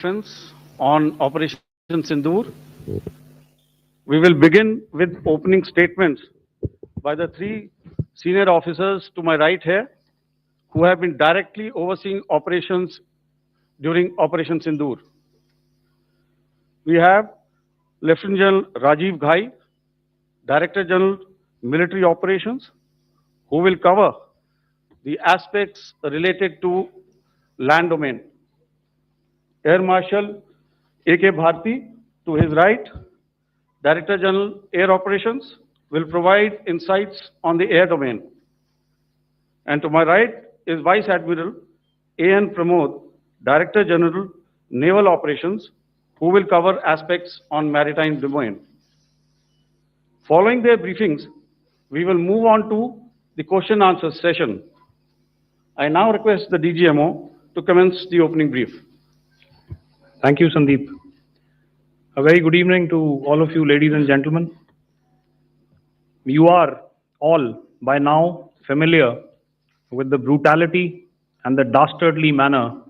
Conference on Operation Sindoor. We will begin with opening statements by the three senior officers to my right here who have been directly overseeing operations during Operation Sindoor. We have Lieutenant General Rajiv Ghai, Director General Military Operations, who will cover the aspects related to land domain. Air Marshal A.K. Bharti, to his right, Director General Air Operations, will provide insights on the air domain. And to my right is Vice Admiral A.N. Pramod, Director General Naval Operations, who will cover aspects on maritime domain. Following their briefings, we will move on to the question answer session. I now request the DGMO to commence the opening brief. Thank you, Sandeep. A very good evening to all of you, ladies and gentlemen. You are all by now familiar with the brutality and the dastardly manner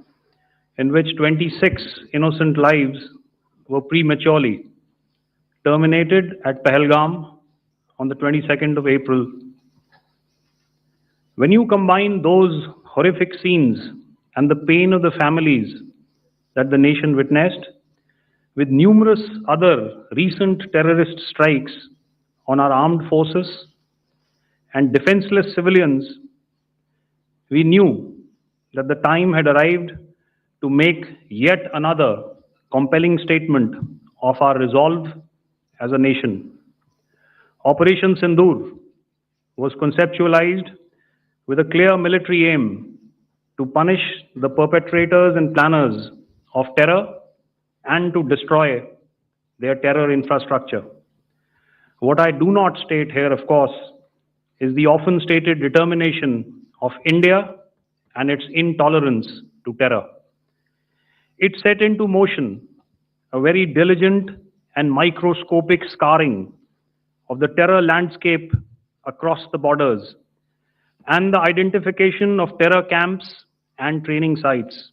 in which 26 innocent lives were prematurely terminated at Pahalgam on the 22nd of April. When you combine those horrific scenes and the pain of the families that the nation witnessed with numerous other recent terrorist strikes on our armed forces and defenseless civilians, we knew that the time had arrived to make yet another compelling statement of our resolve as a nation. Operation Sindoor was conceptualized with a clear military aim to punish the perpetrators and planners of terror and to destroy their terror infrastructure. What I do not state here, of course, is the often stated determination of India and its intolerance to terror. It set into motion a very diligent and microscopic scarring of the terror landscape across the borders and the identification of terror camps and training sites.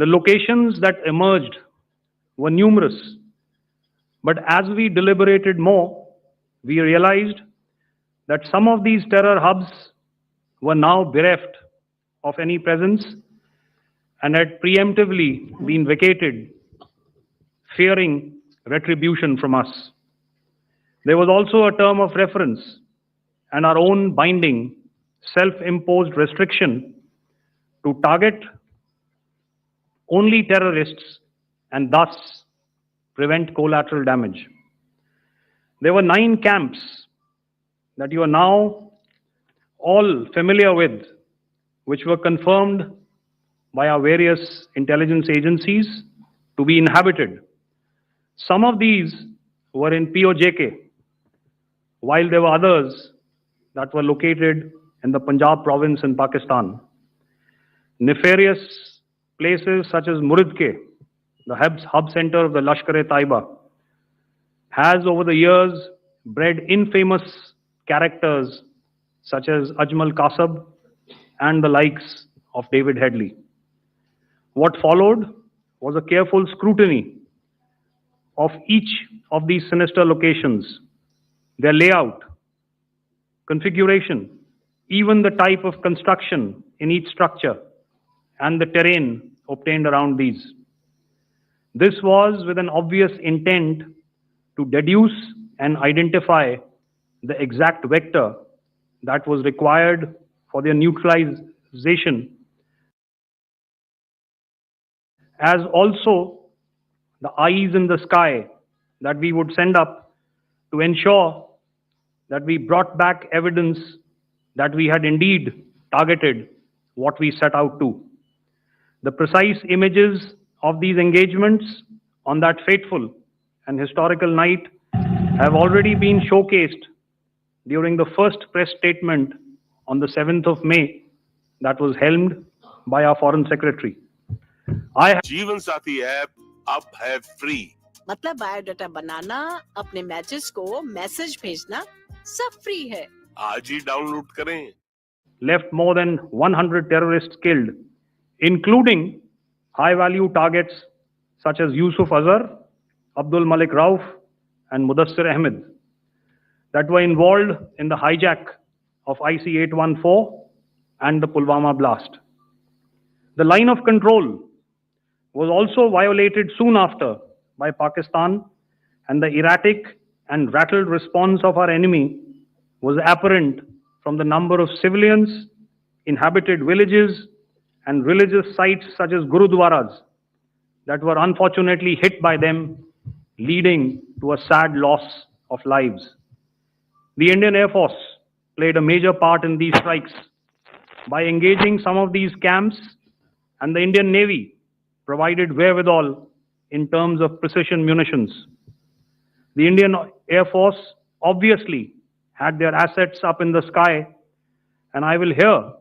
The locations that emerged were numerous, but as we deliberated more, we realized that some of these terror hubs were now bereft of any presence and had preemptively been vacated, fearing retribution from us. There was also a term of reference and our own binding, self-imposed restriction to target only terrorists and thus prevent collateral damage. There were 9 camps that you are now all familiar with, which were confirmed by our various intelligence agencies to be inhabited. Some of these were in POJK, while there were others that were located in the Punjab province in Pakistan. Nefarious places such as Muridke, the hub center of the Lashkar-e-Taiba, has over the years bred infamous characters such as Ajmal Kasab and the likes of David Headley. What followed was a careful scrutiny of each of these sinister locations, their layout, configuration, even the type of construction in each structure, and the terrain obtained around these. This was with an obvious intent to deduce and identify the exact vector that was required for their neutralization, as also the eyes in the sky that we would send up to ensure that we brought back evidence that we had indeed targeted what we set out to. The precise images of these engagements on that fateful and historical night have already been showcased during the first press statement on the 7th of May that was helmed by our Foreign Secretary. जीवन साथी app अब है free. मतलब biodata बनाना, अपने matches को message भेजना सब free है। आज ही डाउनलोड करें। Left more than 100 terrorists killed, including high-value targets such as Yusuf Azhar, Abdul Malik Rauf, and Mudassir Ahmed that were involved in the hijack of IC-814 and the Pulwama blast. The line of control was also violated soon after by Pakistan, and the erratic and rattled response of our enemy was apparent from the number of civilians, inhabited villages, and religious sites such as Gurudwaras that were unfortunately hit by them, leading to a sad loss of lives. The Indian Air Force played a major part in these strikes by engaging some of these camps, and the Indian Navy provided wherewithal in terms of precision munitions. The Indian Air Force obviously had their assets up in the sky, and I will here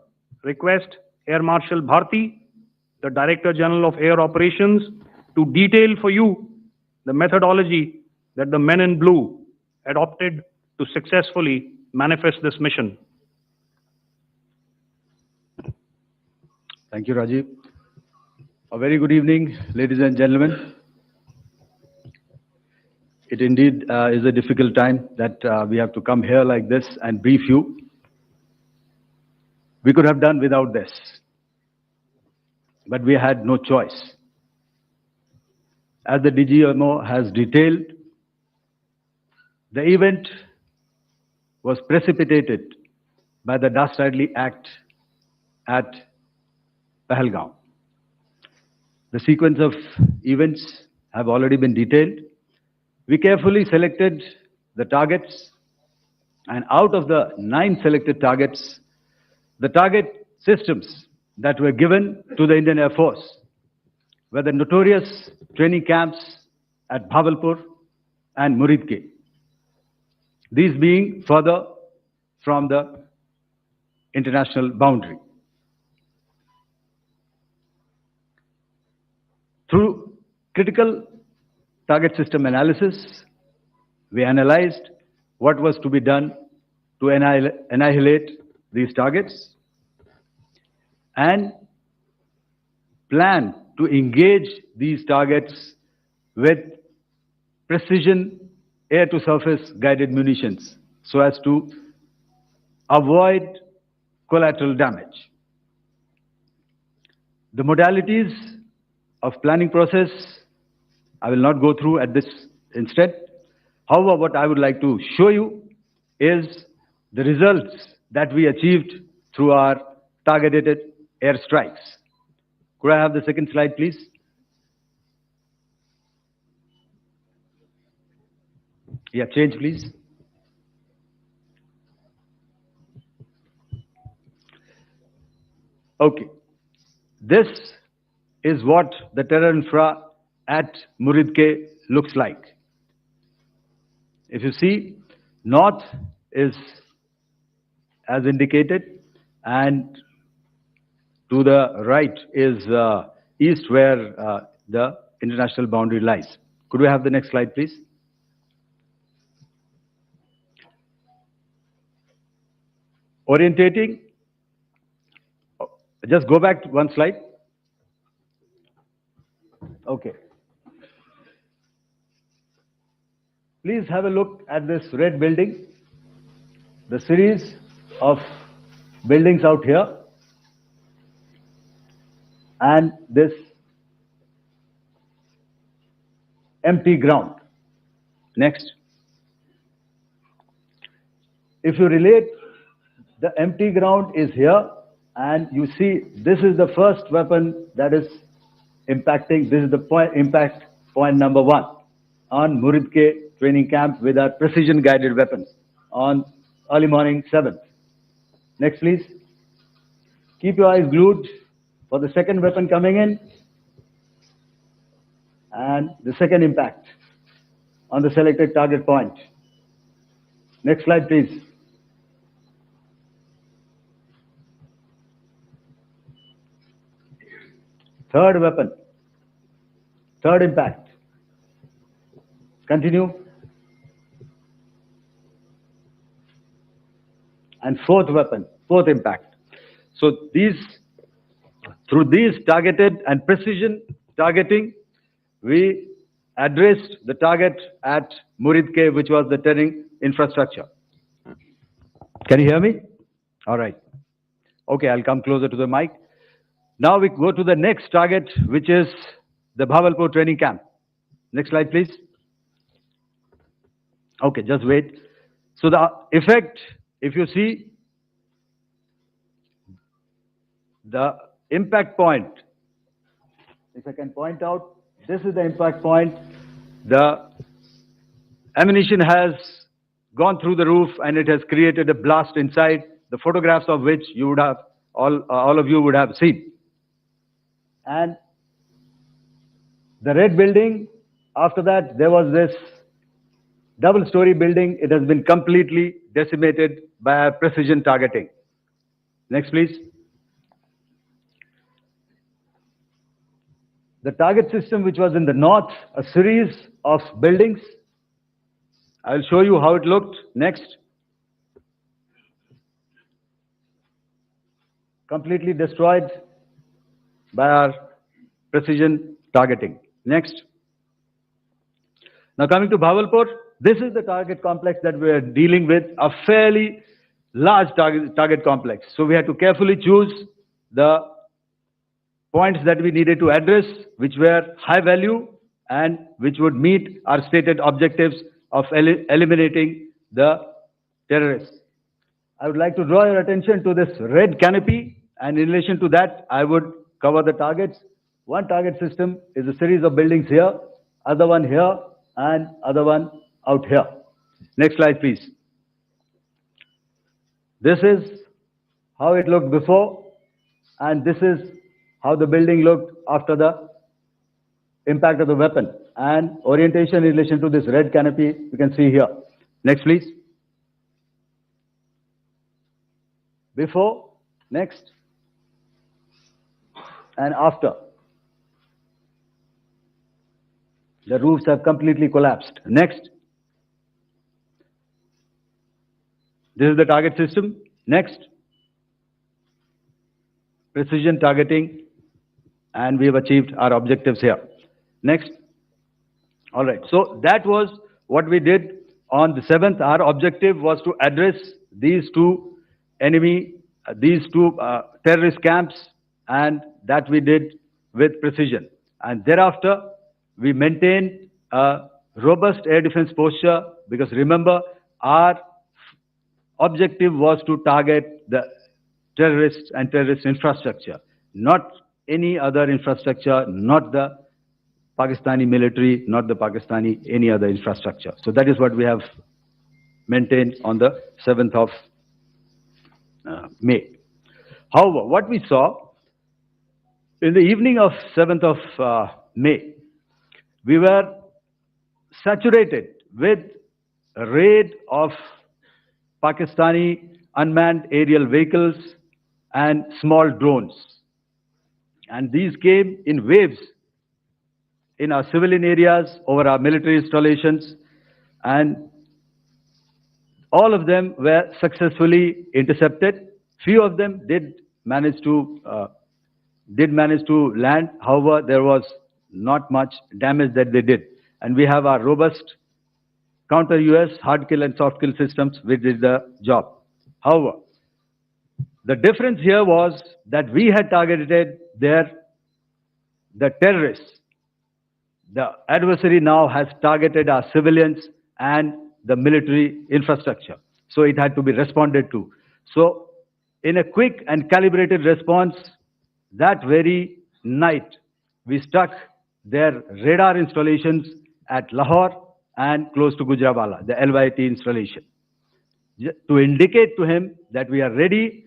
request Air Marshal Bharti, the Director General of Air Operations, to detail for you the methodology that the men in blue adopted to successfully manifest this mission. Thank you, Rajiv. A very good evening, ladies and gentlemen. It indeed is a difficult time that we have to come here like this and brief you. We could have done without this, but we had no choice. As the DGMO has detailed, the event was precipitated by the dastardly act at Pahalgaon. The sequence of events have already been detailed. We carefully selected the targets, and out of the 9 selected targets, the target systems that were given to the Indian Air Force were the notorious training camps at Bhavalpur and Muridke, these being further from the international boundary. Through critical target system analysis, we analyzed what was to be done to annihilate these targets and plan to engage these targets with precision air-to-surface guided munitions so as to avoid collateral damage. The modalities of planning process I will not go through at this instant. However, what I would like to show you is the results that we achieved through our targeted airstrikes. Could I have the second slide, please? Yeah, change, please. Okay. This is what the terror infra at Muridke looks like. If you see, north is as indicated, and to the right is east, where the international boundary lies. Could we have the next slide, please? Orientating. Just go back to one slide. Okay. Please have a look at this red building, the series of buildings out here, and this empty ground. Next. If you relate, the empty ground is here, and you see this is the first weapon that is impacting. This is the impact point number 1 on Muridke training camp with our precision guided weapons on early morning 7th. Next, please. Keep your eyes glued for the second weapon coming in and the second impact on the selected target point. Next slide, please. Third weapon, third impact. Continue. And fourth weapon, fourth impact. So these, through these targeted and precision targeting, we addressed the target at Muridke, which was the turning infrastructure. Can you hear me? All right. Okay, I'll come closer to the mic. Now we go to the next target, which is the Bhavalpur training camp. Next slide, please. Okay, just wait. So the effect, if you see, the impact point, if I can point out, this is the impact point. The ammunition has gone through the roof and it has created a blast inside, the photographs of which you would have, all of you would have seen. And the red building, after that, there was this double-story building. It has been completely decimated by precision targeting. Next, please. The target system, which was in the north, a series of buildings. I'll show you how it looked. Next. Completely destroyed by our precision targeting. Next. Now coming to Bhavalpur, this is the target complex that we are dealing with, a fairly large target complex. So we had to carefully choose the points that we needed to address, which were high value and which would meet our stated objectives of eliminating the terrorists. I would like to draw your attention to this red canopy, and in relation to that, I would cover the targets. One target system is a series of buildings here, other one here, and other one out here. Next slide, please. This is how it looked before, and this is how the building looked after the impact of the weapon. And orientation in relation to this red canopy, you can see here. Next, please. Before, next, and after. The roofs have completely collapsed. Next. This is the target system. Next. Precision targeting, and we have achieved our objectives here. Next. All right. So that was what we did on the 7th. Our objective was to address these two terrorist camps, and that we did with precision. And thereafter, we maintained a robust air defense posture, because remember, our objective was to target the terrorists and terrorist infrastructure, not any other infrastructure, not the Pakistani military, not the Pakistani any other infrastructure. So that is what we have maintained on the 7th of May. However, what we saw in the evening of 7th of May, we were saturated with a raid of Pakistani unmanned aerial vehicles and small drones. And these came in waves in our civilian areas, over our military installations, and all of them were successfully intercepted. Few of them did manage to land. However, there was not much damage that they did. And we have our robust counter-US hard kill and soft kill systems which did the job. However, the difference here was that we had targeted the terrorists. The adversary now has targeted our civilians and the military infrastructure. So it had to be responded to. So in a quick and calibrated response, that very night, we struck their radar installations at Lahore and close to Gujranwala, the LYT installation, to indicate to him that we are ready,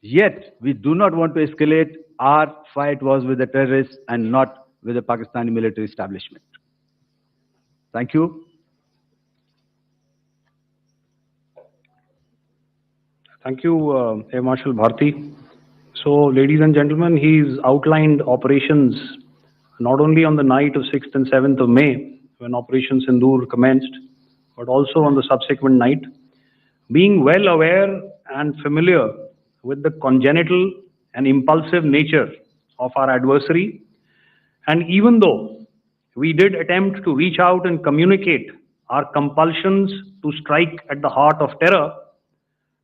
yet we do not want to escalate. Our fight was with the terrorists and not with the Pakistani military establishment. Thank you. Thank you, Air Marshal Bharti. So, ladies and gentlemen, he's outlined operations not only on the night of 6th and 7th of May, when Operation Sindoor commenced, but also on the subsequent night. Being well aware and familiar with the congenital and impulsive nature of our adversary, and even though we did attempt to reach out and communicate our compulsions to strike at the heart of terror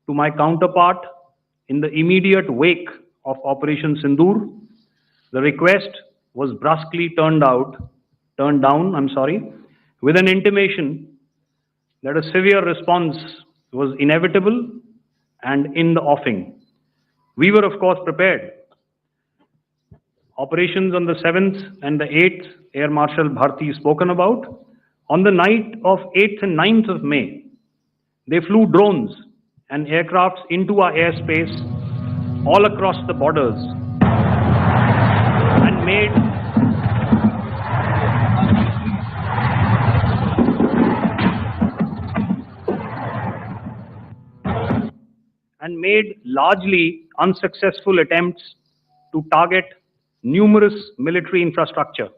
to my counterpart in the immediate wake of Operation Sindoor. The request was brusquely turned down, with an intimation that a severe response was inevitable and in the offing. We were, of course, prepared. Operations on the 7th and the 8th, Air Marshal Bharti spoken about. On the night of 8th and 9th of May, they flew drones and aircrafts into our airspace all across the borders and made largely unsuccessful attempts to target numerous military infrastructure.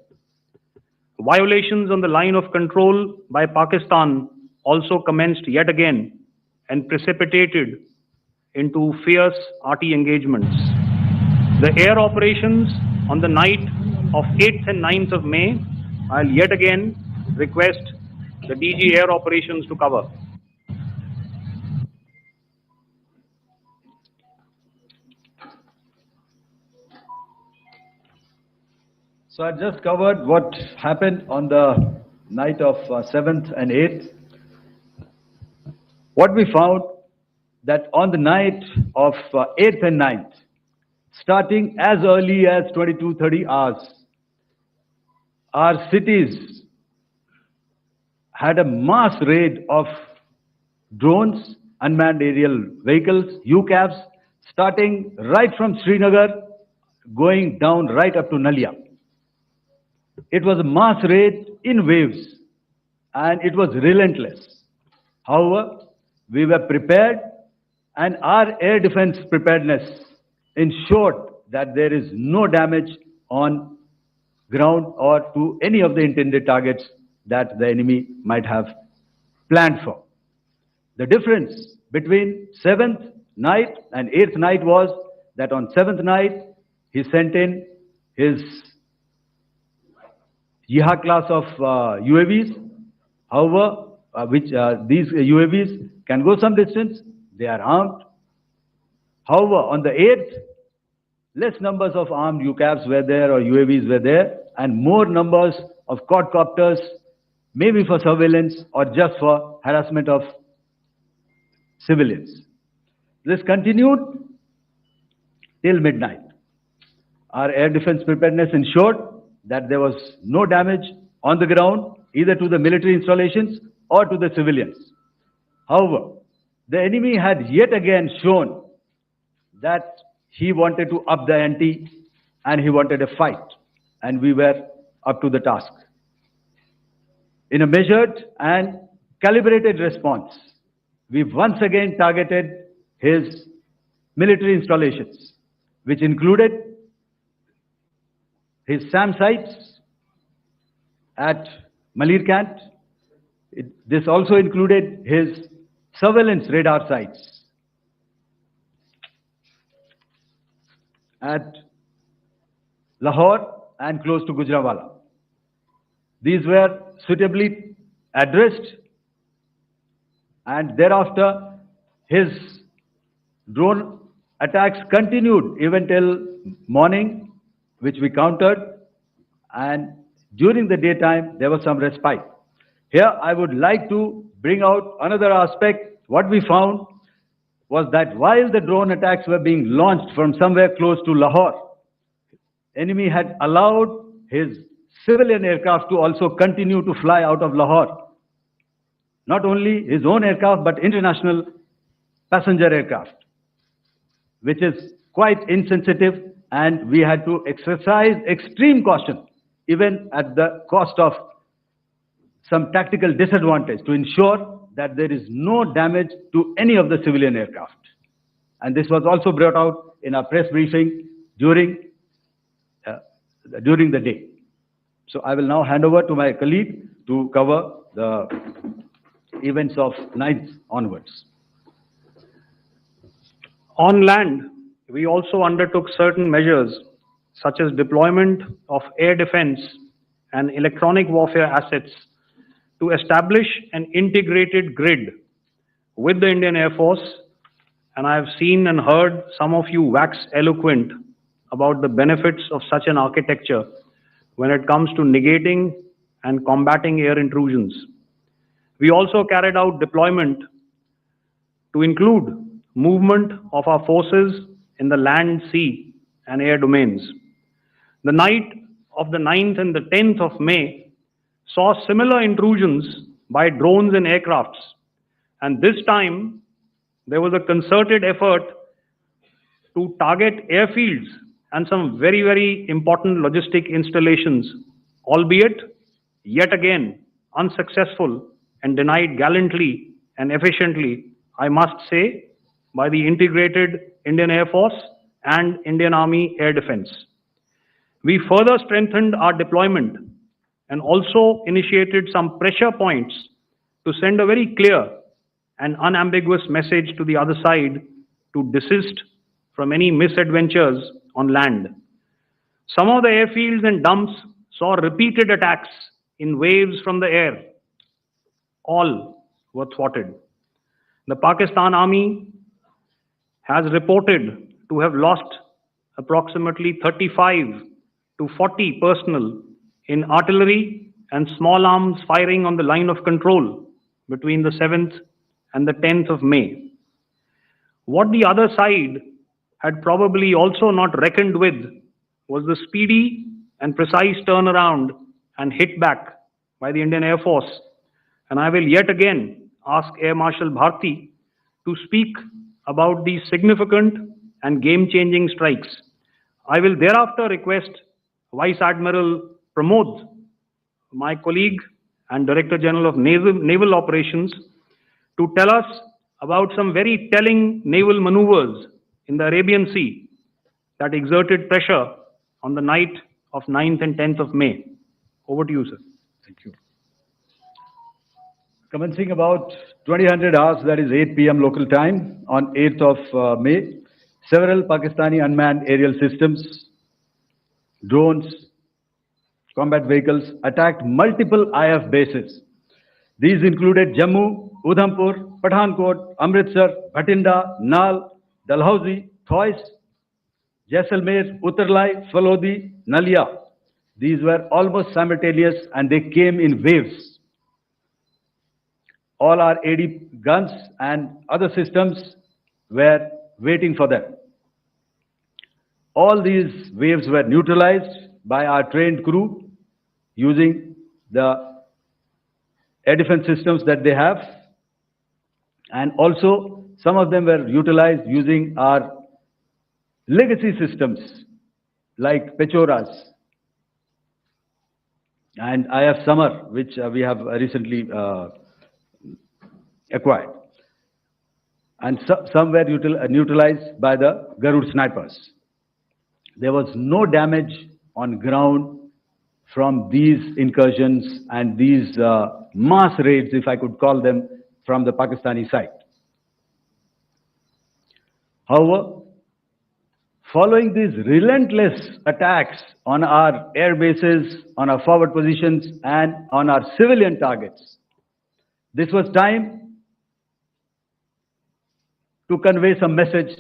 Violations on the line of control by Pakistan also commenced yet again and precipitated into fierce arty engagements. The air operations on the night of 8th and 9th of May, I'll yet again request the DG Air Operations to cover. So I just covered what happened on the night of 7th and 8th. What we found that on the night of 8th and 9th, starting as early as 22:30 hours, our cities had a mass raid of drones, unmanned aerial vehicles, UCAVs, starting right from Srinagar, going down right up to Nalia. It was a mass raid in waves, and it was relentless. However, we were prepared, and our air defense preparedness ensured that there is no damage on ground or to any of the intended targets that the enemy might have planned for. The difference between 7th night and 8th night was that on 7th night, he sent in his Jihad class of UAVs. However, these UAVs can go some distance, they are armed. However, on the 8th, less numbers of armed UCAVs were there or UAVs were there, and more numbers of quadcopters, maybe for surveillance or just for harassment of civilians. This continued till midnight. Our air defense preparedness ensured that there was no damage on the ground, either to the military installations or to the civilians. However, the enemy had yet again shown that he wanted to up the ante and he wanted a fight, and we were up to the task. In a measured and calibrated response, we once again targeted his military installations, which included his SAM sites at Malirkant. This also included his surveillance radar sites at Lahore and close to Gujranwala. These were suitably addressed, and thereafter his drone attacks continued even till morning, which we countered, and during the daytime there was some respite. Here I would like to bring out another aspect. What we found was that while the drone attacks were being launched from somewhere close to Lahore, enemy had allowed his civilian aircraft to also continue to fly out of Lahore. Not only his own aircraft, but international passenger aircraft, which is quite insensitive, and we had to exercise extreme caution, even at the cost of some tactical disadvantage, to ensure that there is no damage to any of the civilian aircraft. And this was also brought out in our press briefing during the day. So I will now hand over to my colleague to cover the events of 9th onwards. On land, we also undertook certain measures such as deployment of air defense and electronic warfare assets to establish an integrated grid with the Indian Air Force, and I have seen and heard some of you wax eloquent about the benefits of such an architecture when it comes to negating and combating air intrusions. We also carried out deployment to include movement of our forces in the land, sea, and air domains. The night of the 9th and the 10th of May saw similar intrusions by drones and aircrafts, and this time there was a concerted effort to target airfields and some very, very important logistic installations, albeit yet again unsuccessful and denied gallantly and efficiently, I must say, by the integrated Indian Air Force and Indian Army Air Defense. We further strengthened our deployment and also initiated some pressure points to send a very clear and unambiguous message to the other side to desist from any misadventures on land. Some of the airfields and dumps saw repeated attacks in waves from the air. All were thwarted. The Pakistan Army has reported to have lost approximately 35 to 40 personnel in artillery and small arms firing on the line of control between the 7th and the 10th of May. What the other side had probably also not reckoned with was the speedy and precise turnaround and hit back by the Indian Air Force. And I will yet again ask Air Marshal Bharti to speak about these significant and game-changing strikes. I will thereafter request Vice Admiral Pramod, my colleague and Director General of Naval Operations, to tell us about some very telling naval maneuvers in the Arabian Sea that exerted pressure on the night of 9th and 10th of May. Over to you, sir. Thank you. Commencing about 2000 hours, that is 8 p.m. local time, on 8th of May, several Pakistani unmanned aerial systems, drones, combat vehicles attacked multiple IF bases. These included Jammu, Udhampur, Pathankot, Amritsar, Bhatinda, Nal, Dalhousie, Thois, Jaisalmer, Uttarlai, Falodi, Nalia. These were almost simultaneous and they came in waves. All our AD guns and other systems were waiting for them. All these waves were neutralized by our trained crew using the air defense systems that they have, and also some of them were utilized using our legacy systems like Pechoras and IF Summer, which we have recently acquired. And some were neutralized by the Garud snipers. There was no damage on ground from these incursions and these mass raids, if I could call them, from the Pakistani side. However, following these relentless attacks on our air bases, on our forward positions, and on our civilian targets, this was time to convey some message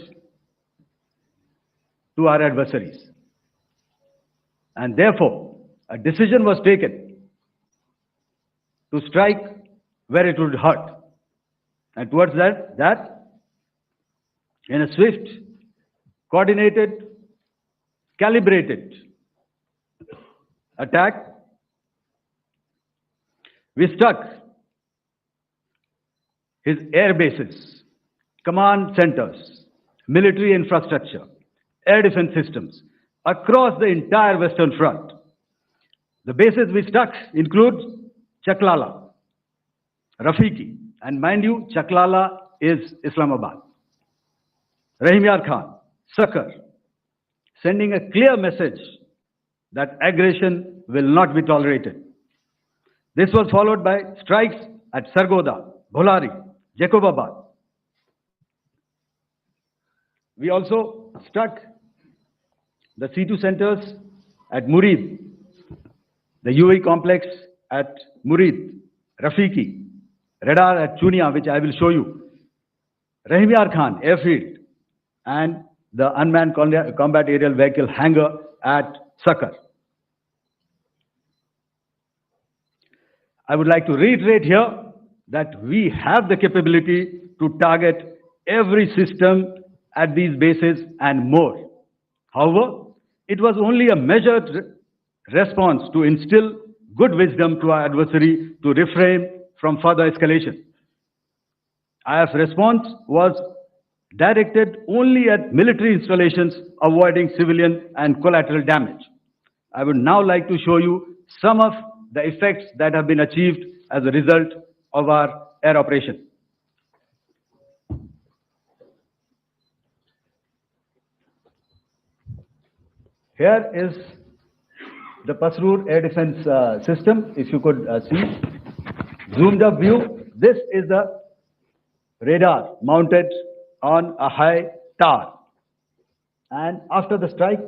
to our adversaries. And therefore, a decision was taken to strike where it would hurt. And towards that, in a swift, coordinated, calibrated attack, we struck his air bases, command centers, military infrastructure, air defense systems across the entire Western Front. The bases we struck include Chaklala, Rafiki, and mind you, Chaklala is Islamabad. Rahim Yar Khan, Sakar, sending a clear message that aggression will not be tolerated. This was followed by strikes at Sargoda, Bholari, Jacobabad. We also struck the C2 centers at Murid, the UAE complex at Murid, Rafiki, radar at Chunia, which I will show you, Rahim Yar Khan airfield, and the unmanned combat aerial vehicle hangar at Sakar. I would like to reiterate here that we have the capability to target every system at these bases and more. However, it was only a measured response to instill good wisdom to our adversary to refrain from further escalation. IF response was directed only at military installations, avoiding civilian and collateral damage. I would now like to show you some of the effects that have been achieved as a result of our air operation. Here is the Pasrur air defense system, if you could see. Zoomed up view. This is the radar mounted on a high tower. And after the strike,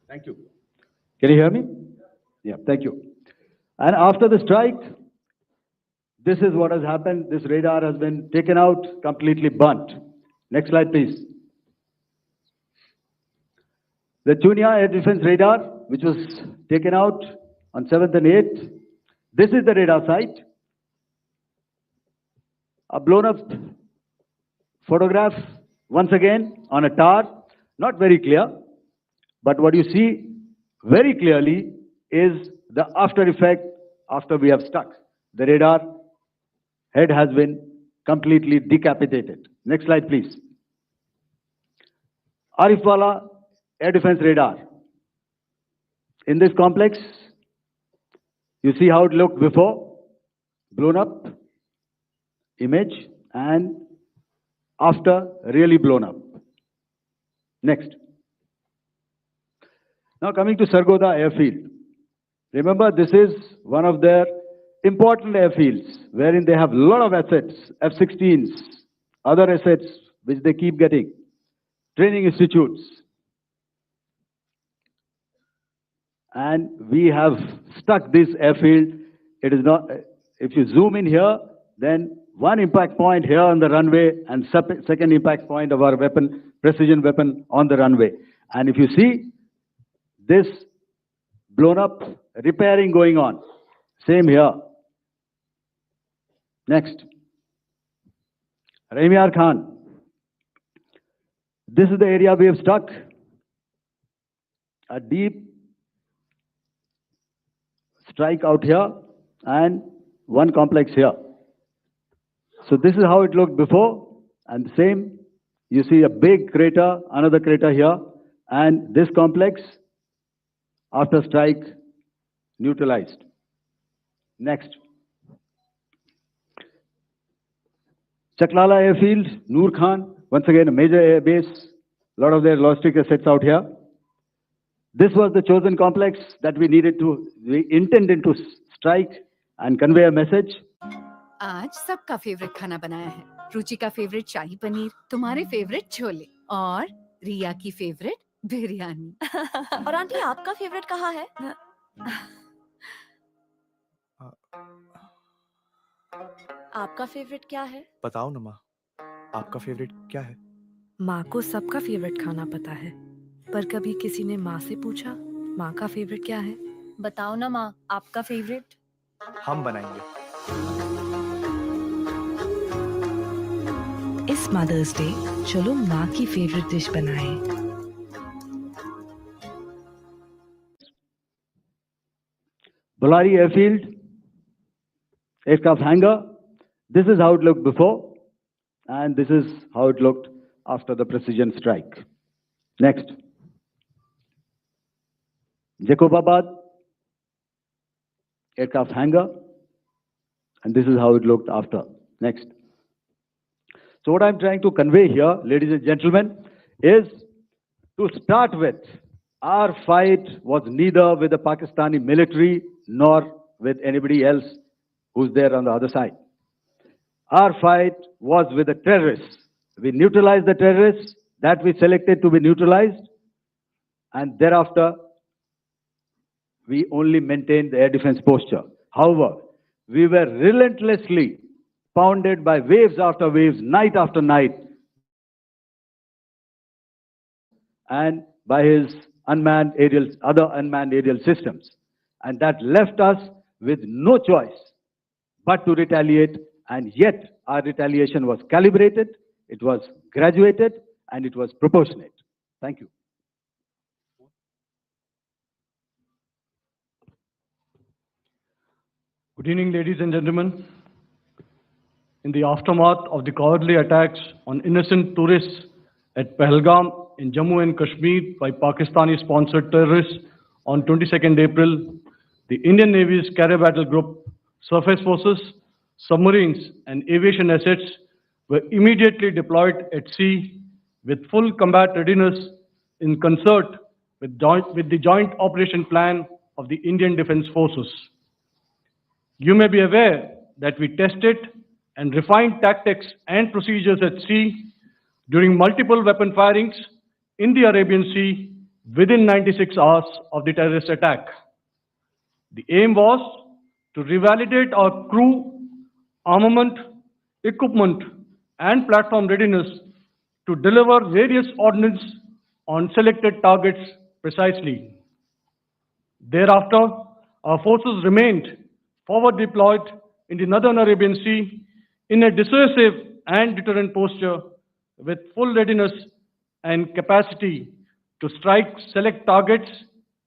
thank you. Can you hear me? Yeah, thank you. And after the strike, this is what has happened. This radar has been taken out, completely burnt. Next slide, please. The Chunia air defense radar, which was taken out on 7th and 8th. This is the radar site. A blown up photograph, once again, on a tower. Not very clear, but what you see very clearly is the after effect after we have struck. The radar head has been completely decapitated. Next slide, please. Arifwala air defense radar. In this complex, you see how it looked before, blown up image, and after really blown up. Next. Now coming to Sargodha airfield. Remember, this is one of their important airfields wherein they have a lot of assets, F-16s, other assets which they keep getting, training institutes. And we have stuck this airfield. It is not, if you zoom in here, then one impact point here on the runway and second impact point of our weapon, precision weapon on the runway. And if you see this blown up, repairing going on. Same here. Next. Rahim Yar Khan. This is the area we have struck. A deep strike out here and one complex here. So this is how it looked before, and same, you see a big crater, another crater here, and this complex, after strike, neutralized. Next. Chaklala airfield, Noor Khan, once again a major air base, a lot of their logistic assets out here. This was the chosen complex that we intended to strike and convey a message. आज सबका favourite खाना बनाया है। रुचि का favourite शाही पनीर, तुम्हारे favourite chole और रिया की favourite biryani. और आंटी आपका फेवरेट कहाँ है? आपका फेवरेट क्या है? बताओ ना माँ, आपका फेवरेट क्या है? माँ को सबका फेवरेट खाना पता है, पर कभी किसी ने माँ से पूछा माँ का फेवरेट क्या है? बताओ ना माँ, आपका फेवरेट? हम बनाएंगे। इस मदर्स डे चलो माँ की फेवरेट डिश बनाएं। Bolari airfield, aircraft hangar. This is how it looked before, and this is how it looked after the precision strike. Next. Jacobabad, aircraft hangar, and this is how it looked after. Next. So what I'm trying to convey here, ladies and gentlemen, is to start with, our fight was neither with the Pakistani military nor with anybody else who's there on the other side. Our fight was with the terrorists. We neutralized the terrorists that we selected to be neutralized, and thereafter, we only maintained the air defense posture. However, we were relentlessly pounded by waves after waves, night after night, and by his other unmanned aerial systems. And that left us with no choice but to retaliate, and yet our retaliation was calibrated, it was graduated, and it was proportionate. Thank you. Good evening, ladies and gentlemen. In the aftermath of the cowardly attacks on innocent tourists at Pahalgam in Jammu and Kashmir by Pakistani-sponsored terrorists on 22nd April, the Indian Navy's Carrier Battle Group, surface forces, submarines, and aviation assets were immediately deployed at sea with full combat readiness in concert with the Joint Operation Plan of the Indian Defence Forces. You may be aware that we tested and refined tactics and procedures at sea during multiple weapon firings in the Arabian Sea within 96 hours of the terrorist attack. The aim was to revalidate our crew, armament, equipment, and platform readiness to deliver various ordnance on selected targets precisely. Thereafter, our forces remained forward deployed in the Northern Arabian Sea in a dissuasive and deterrent posture with full readiness and capacity to strike select targets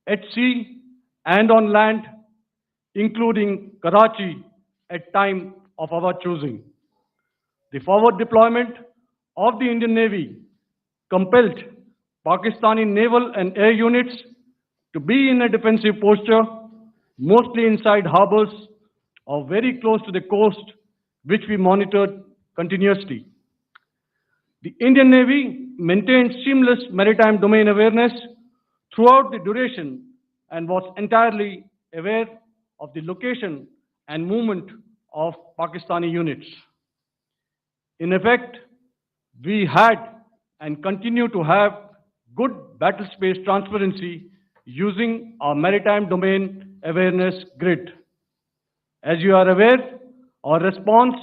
at sea and on land, including Karachi at time of our choosing. The forward deployment of the Indian Navy compelled Pakistani naval and air units to be in a defensive posture, mostly inside harbors or very close to the coast, which we monitored continuously. The Indian Navy maintained seamless maritime domain awareness throughout the duration and was entirely aware of the location and movement of Pakistani units. In effect, we had and continue to have good battlespace transparency using our maritime domain awareness grid. As you are aware, our response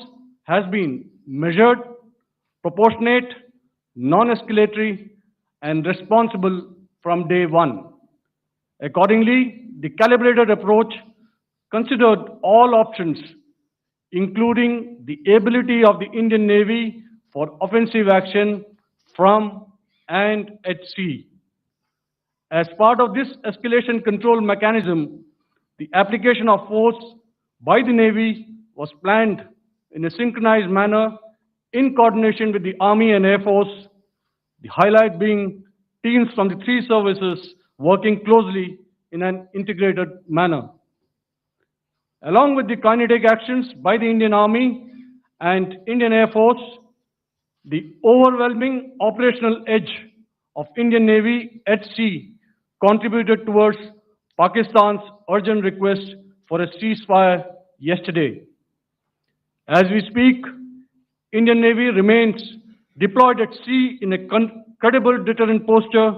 has been measured, proportionate, non-escalatory, and responsible from day one. Accordingly, the calibrated approach considered all options, including the ability of the Indian Navy for offensive action from and at sea. As part of this escalation control mechanism, the application of force by the Navy was planned in a synchronized manner in coordination with the Army and Air Force, the highlight being teams from the three services working closely in an integrated manner. Along with the kinetic actions by the Indian Army and Indian Air Force, the overwhelming operational edge of Indian Navy at sea contributed towards Pakistan's urgent request for a ceasefire yesterday. As we speak, Indian Navy remains deployed at sea in a credible deterrent posture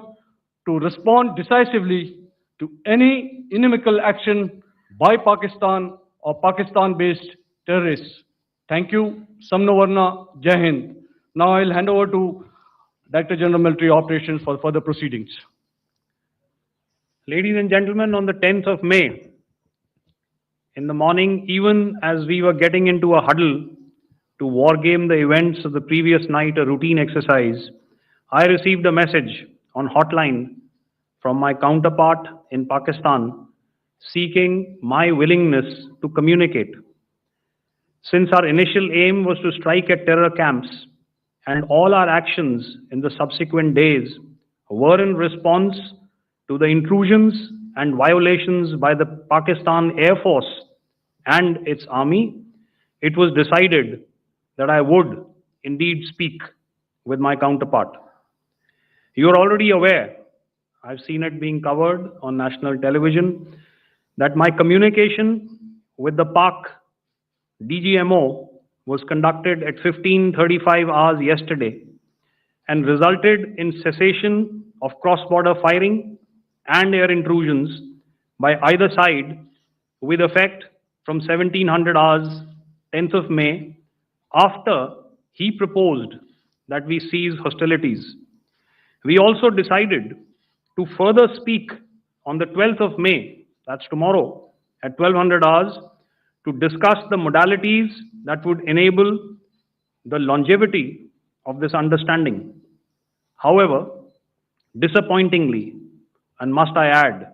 to respond decisively to any inimical action by Pakistan or Pakistan-based terrorists. Thank you. Samno Varna, Jai Hind. Now I'll hand over to Director General Military Operations for further proceedings. Ladies and gentlemen, on the 10th of May, in the morning, even as we were getting into a huddle to wargame the events of the previous night, a routine exercise, I received a message on hotline from my counterpart in Pakistan seeking my willingness to communicate. Since our initial aim was to strike at terror camps, and all our actions in the subsequent days were in response to the intrusions and violations by the Pakistan Air Force and its army, it was decided that I would indeed speak with my counterpart. You are already aware, I've seen it being covered on national television, that my communication with the Pak DGMO was conducted at 15:35 hours yesterday and resulted in cessation of cross-border firing and air intrusions by either side with effect from 1700 hours 10th of May after he proposed that we cease hostilities. We also decided to further speak on the 12th of May, that's tomorrow, at 1200 hours, to discuss the modalities that would enable the longevity of this understanding. However, disappointingly, and must I add,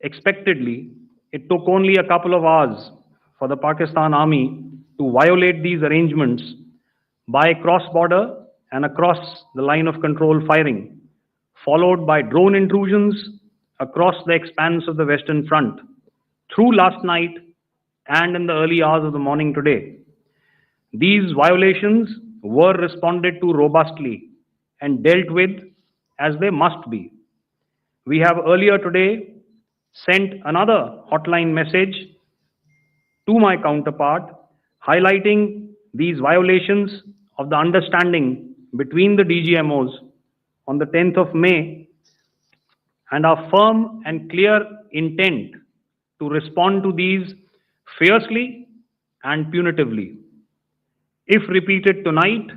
expectedly, it took only a couple of hours for the Pakistan Army to violate these arrangements by cross-border and across the line of control firing, followed by drone intrusions across the expanse of the Western Front through last night and in the early hours of the morning today. These violations were responded to robustly and dealt with as they must be. We have earlier today sent another hotline message to my counterpart highlighting these violations of the understanding between the DGMOs on the 10th of May and our firm and clear intent to respond to these fiercely and punitively, if repeated tonight,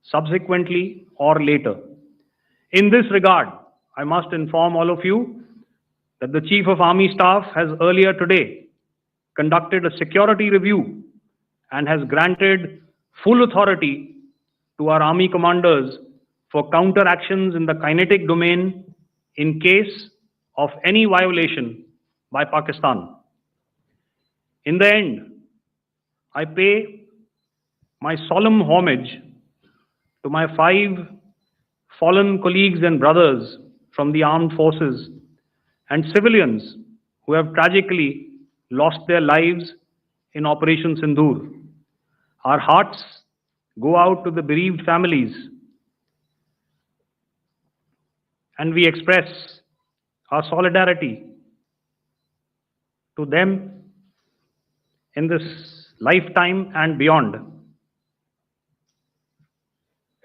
subsequently, or later. In this regard, I must inform all of you that the Chief of Army Staff has earlier today conducted a security review and has granted full authority to our Army commanders for counter-actions in the kinetic domain in case of any violation by Pakistan. In the end, I pay my solemn homage to my 5 fallen colleagues and brothers from the armed forces and civilians who have tragically lost their lives in Operation Sindoor. Our hearts go out to the bereaved families, and we express our solidarity to them in this lifetime and beyond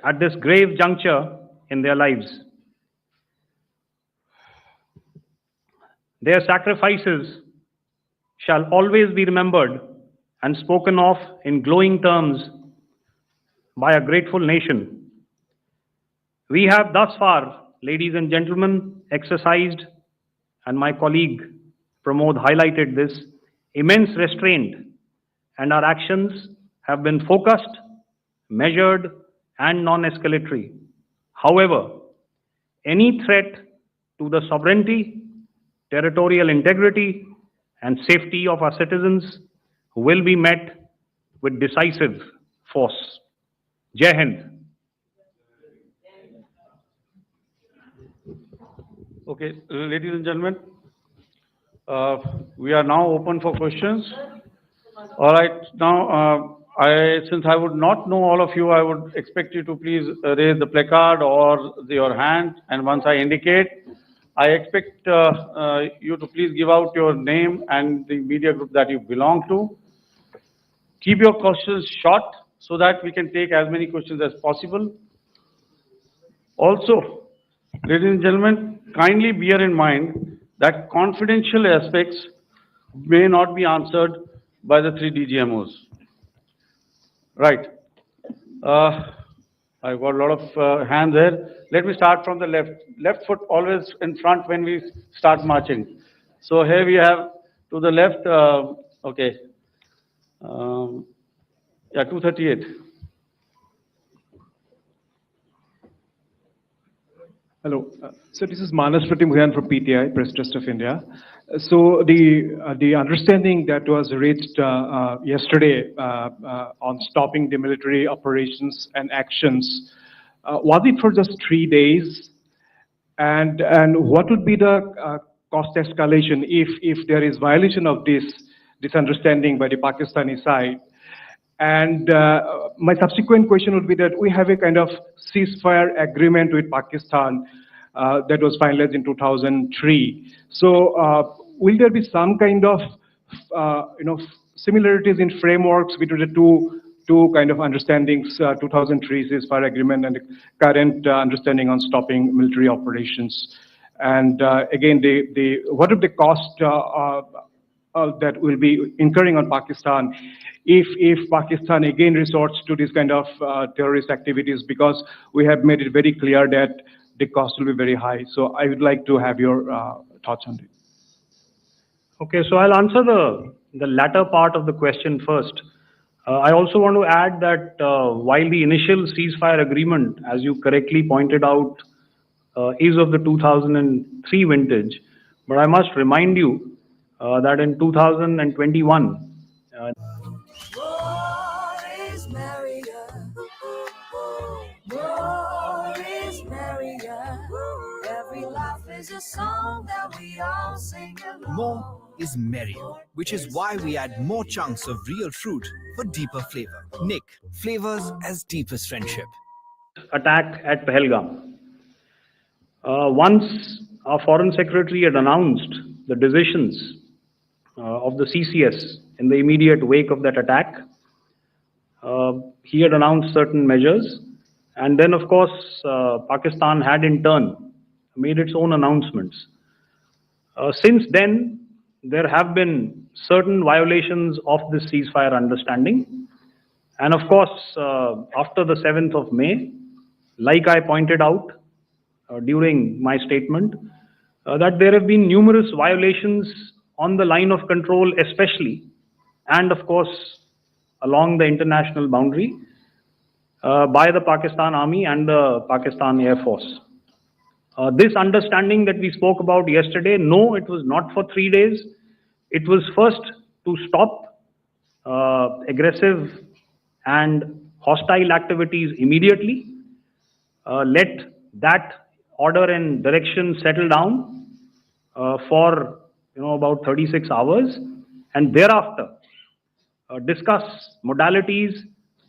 at this grave juncture in their lives. Their sacrifices shall always be remembered and spoken of in glowing terms by a grateful nation. We have thus far, ladies and gentlemen, exercised, and my colleague Pramod highlighted this, immense restraint, and our actions have been focused, measured, and non-escalatory. However, any threat to the sovereignty, territorial integrity, and safety of our citizens will be met with decisive force. Jai Hind. Okay, ladies and gentlemen, we are now open for questions. All right, now since I would not know all of you, I would expect you to please raise the placard or your hand, and once I indicate, I expect you to please give out your name and the media group that you belong to. Keep your questions short so that we can take as many questions as possible. Also, ladies and gentlemen, kindly bear in mind that confidential aspects may not be answered by the 3 DGMOs. Right. I've got a lot of hands there. Let me start from the left. Left foot always in front when we start marching. So here we have to the left, okay. Yeah, 238. Hello. So this is Manas Pratimudyan from PTI, Press Trust of India. So the understanding that was reached yesterday on stopping the military operations and actions, was it for just 3 days? And what would be the cost escalation if there is violation of this understanding by the Pakistani side? And my subsequent question would be that we have a kind of ceasefire agreement with Pakistan that was finalized in 2003. So will there be some kind of similarities in frameworks between the two kind of understandings, 2003 ceasefire agreement and the current understanding on stopping military operations. And again, what are the cost that will be incurring on Pakistan if Pakistan again resorts to this kind of terrorist activities, because we have made it very clear that the cost will be very high. So I would like to have your thoughts on it. Okay, so I'll answer the latter part of the question first. I also want to add that while the initial ceasefire agreement, as you correctly pointed out, is of the 2003 vintage, but I must remind you that in 2021, More is merrier, which is why we add more chunks of real fruit for deeper flavor. Nick, flavors as deep as friendship. attack at Pahalgam. Once our Foreign Secretary had announced the decisions of the CCS in the immediate wake of that attack, he had announced certain measures, and then of course Pakistan had in turn made its own announcements. Since then, there have been certain violations of this ceasefire understanding, and of course after the 7th of May, like I pointed out during my statement, that there have been numerous violations on the line of control especially, and of course along the international boundary by the Pakistan Army and the Pakistan Air Force. This understanding that we spoke about yesterday, no, it was not for 3 days. It was first to stop aggressive and hostile activities immediately, let that order and direction settle down for about 36 hours, and thereafter discuss modalities,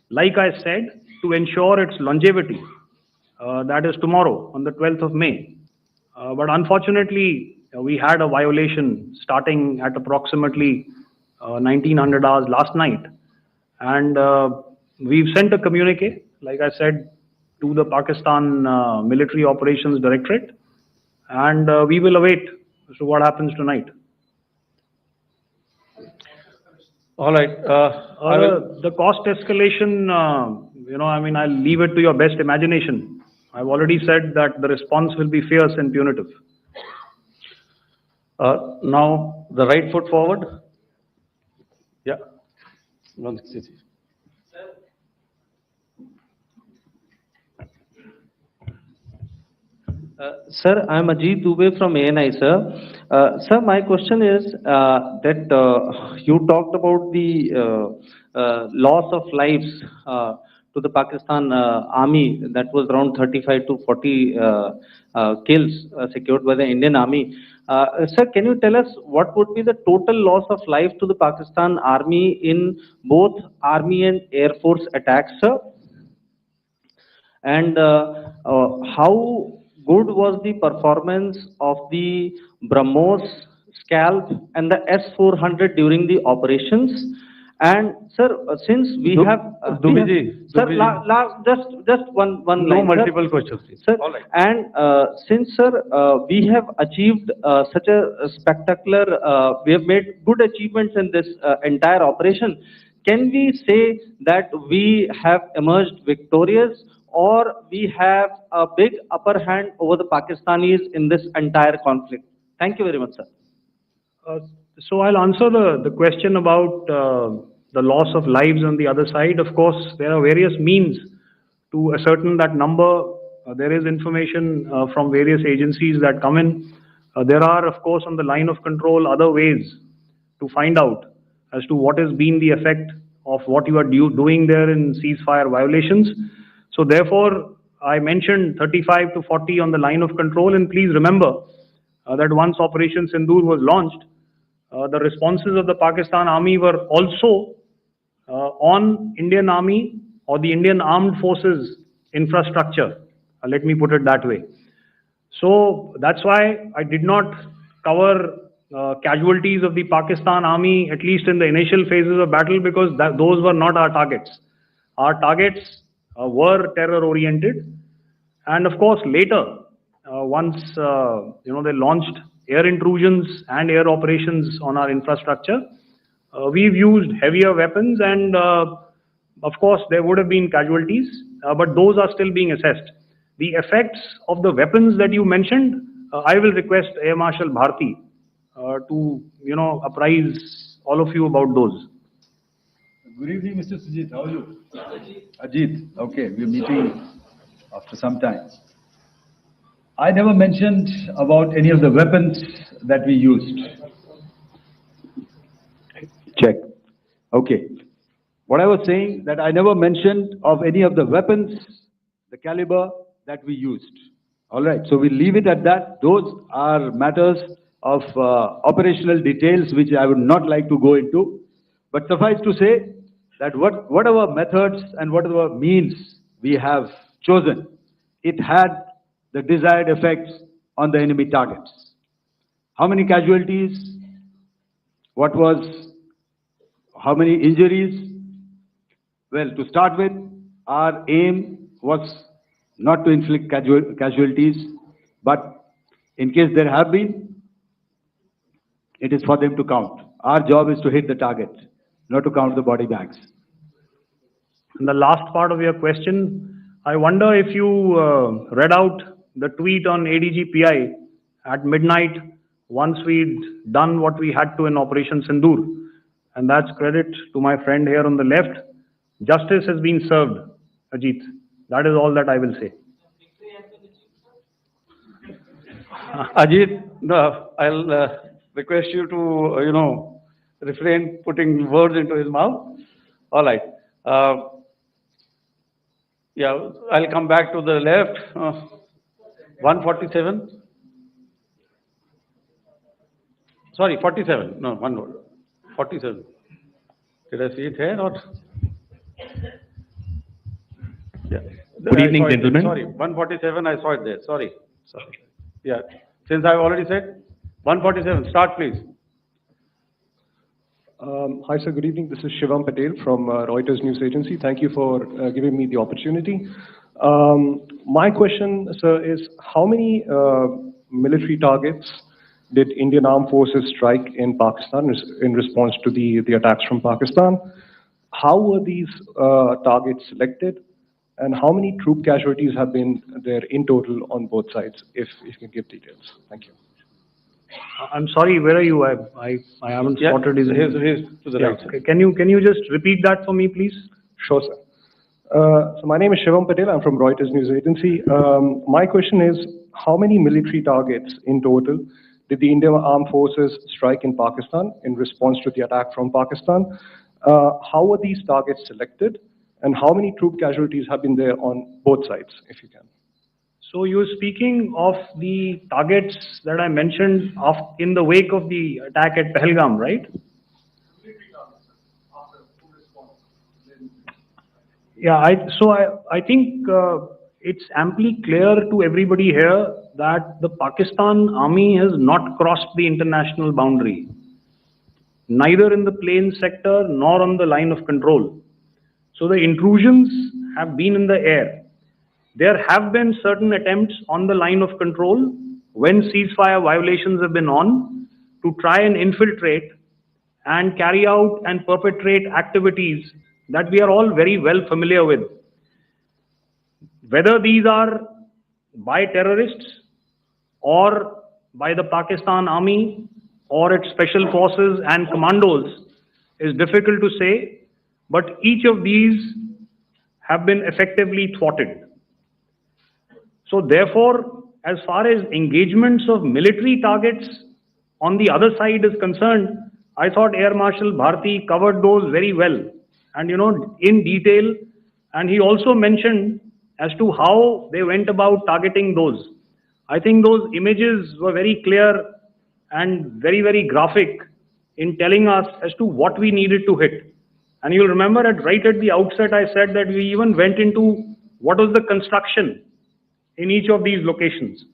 like I said, to ensure its longevity. That is tomorrow on the 12th of May. But unfortunately, we had a violation starting at approximately 1900 hours last night. And we've sent a communique, like I said, to the Pakistan Military Operations Directorate. And we will await as to what happens tonight. All right. The cost escalation, I'll leave it to your best imagination. I've already said that the response will be fierce and punitive. Now, the right foot forward. Yeah. Sir, I'm Ajit Dubey from ANI, sir. Sir, my question is that you talked about the loss of lives to the Pakistan army. That was around 35 to 40 kills secured by the Indian army. Sir, can you tell us what would be the total loss of life to the Pakistan army in both army and air force attacks, sir? And how good was the performance of the BrahMos, Scalp and the S-400 during the operations? And sir, since we have sir, just one line. No multiple questions, please. Sir, all right. and since sir, we have achieved such a spectacular, we have made good achievements in this entire operation. Can we say that we have emerged victorious, or we have a big upper hand over the Pakistanis in this entire conflict? Thank you very much, sir. So I'll answer the question about the loss of lives on the other side. Of course, there are various means to ascertain that number. There is information from various agencies that come in. There are, of course, on the line of control, other ways to find out as to what has been the effect of what you are doing there in ceasefire violations. So therefore, I mentioned 35 to 40 on the line of control, and please remember that once Operation Sindoor was launched, the responses of the Pakistan Army were also on Indian Army or the Indian Armed Forces infrastructure. Let me put it that way. So that's why I did not cover casualties of the Pakistan army, at least in the initial phases of battle, because those were not our targets. Our targets were terror-oriented, and of course later, once they launched air intrusions and air operations on our infrastructure, we've used heavier weapons, and of course there would have been casualties, but those are still being assessed. The effects of the weapons that you mentioned, I will request Air Marshal Bharti to apprise all of you about those. Good evening, Mr. Sujit. How are you? Ajit. Okay, we're meeting after some time. I never mentioned about any of the weapons that we used. Check. Okay. What I was saying, that I never mentioned of any of the weapons, the caliber that we used. All right. So we leave it at that. Those are matters of operational details which I would not like to go into. But suffice to say that whatever methods and whatever means we have chosen, it had the desired effects on the enemy targets. How many casualties? How many injuries? Well, to start with, our aim was not to inflict casualties, but in case there have been, it is for them to count. Our job is to hit the target, not to count the body bags. And the last part of your question, I wonder if you read out the tweet on ADG-PI at midnight once we'd done what we had to in Operation Sindoor. And that's credit to my friend here on the left. Justice has been served, Ajit. That is all that I will say. Ajit, I'll request you to, refrain putting words into his mouth. All right. Yeah, I'll come back to the left. 147. Sorry, 47. No, one word. 47. Did I see it here or? Yeah. Good evening, gentlemen. Sorry, 147. I saw it there. Sorry. Yeah. Since I've already said 147. Start, please. Hi, sir. Good evening. This is Shivam Patel from Reuters News Agency. Thank you for giving me the opportunity. My question, sir, is how many military targets did Indian Armed Forces strike in Pakistan in response to the attacks from Pakistan? How were these targets selected? And how many troop casualties have been there in total on both sides, if you can give details? Thank you. I'm sorry, where are you? I haven't spotted his name. Here's to the right. Okay. Can you just repeat that for me, please? Sure, sir. So my name is Shivam Patel. I'm from Reuters News Agency. My question is, how many military targets in total did the Indian Armed Forces strike in Pakistan in response to the attack from Pakistan? How were these targets selected? And how many troop casualties have been there on both sides, if you can? So you're speaking of the targets that I mentioned in the wake of the attack at Pahalgam, right? Yeah, I think it's amply clear to everybody here that the Pakistan army has not crossed the international boundary, neither in the plain sector nor on the line of control. So the intrusions have been in the air. There have been certain attempts on the line of control when ceasefire violations have been on to try and infiltrate and carry out and perpetrate activities that we are all very well familiar with. Whether these are by terrorists or by the Pakistan army or its special forces and commandos is difficult to say, but each of these have been effectively thwarted. So therefore, as far as engagements of military targets on the other side is concerned, I thought Air Marshal Bharti covered those very well and, in detail. And he also mentioned as to how they went about targeting those. I think those images were very clear and very, very graphic in telling us as to what we needed to hit. And you'll remember right at the outset, I said that we even went into what was the construction in each of these locations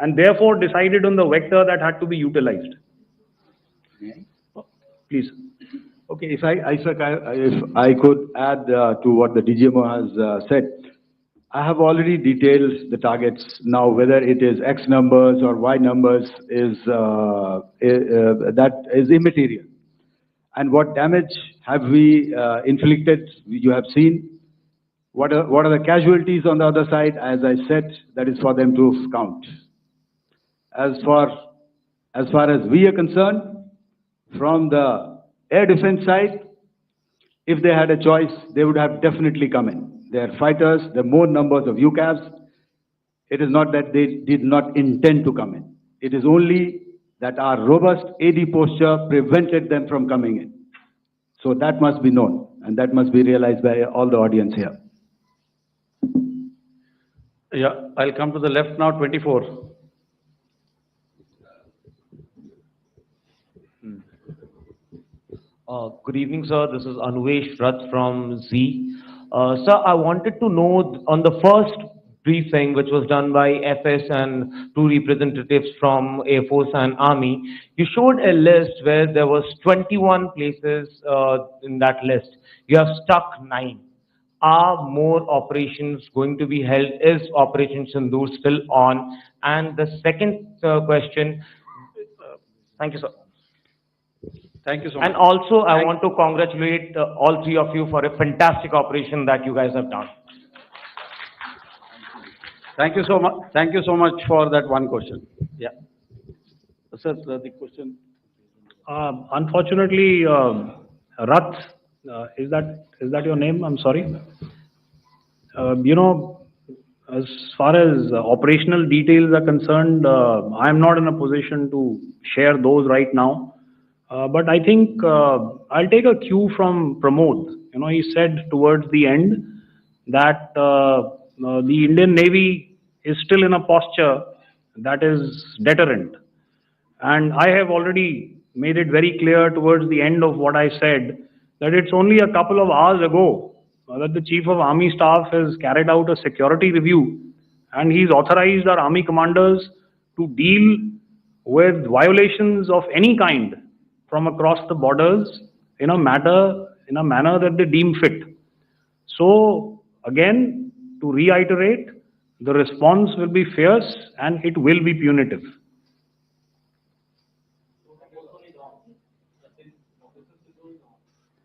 and therefore decided on the vector that had to be utilized. Please. Okay, if I could add to what the DGMO has said, I have already detailed the targets now. Whether it is X numbers or Y numbers is that is immaterial. And what damage have we inflicted? You have seen. What are the casualties on the other side? As I said, that is for them to count. As far as we are concerned, from the air defense side, if they had a choice, they would have definitely come in. They are fighters, there are more numbers of UCAVs. It is not that they did not intend to come in. It is only that our robust AD posture prevented them from coming in. So that must be known, and that must be realized by all the audience here. Yeah, I'll come to the left now, 24. Good evening, sir. This is Anuvesh Rath from Z. Sir, I wanted to know on the first briefing, which was done by FS and two representatives from Air Force and Army, you showed a list where there was 21 places in that list. You have stuck 9. Are more operations going to be held? Is Operation Sindoor still on? And the second question, thank you, sir. Thank you so much. And also, I want to congratulate all three of you for a fantastic operation that you guys have done. Thank you so much. Thank you so much for that one question. Yeah. Sir, the question. Unfortunately, Rath, is that your name? I'm sorry. As far as operational details are concerned, I am not in a position to share those right now. But I think I'll take a cue from Pramod. He said towards the end that the Indian Navy is still in a posture that is deterrent. And I have already made it very clear towards the end of what I said that it's only a couple of hours ago that the Chief of Army Staff has carried out a security review, and he's authorized our Army commanders to deal with violations of any kind from across the borders in a manner that they deem fit. So again, to reiterate, the response will be fierce and it will be punitive.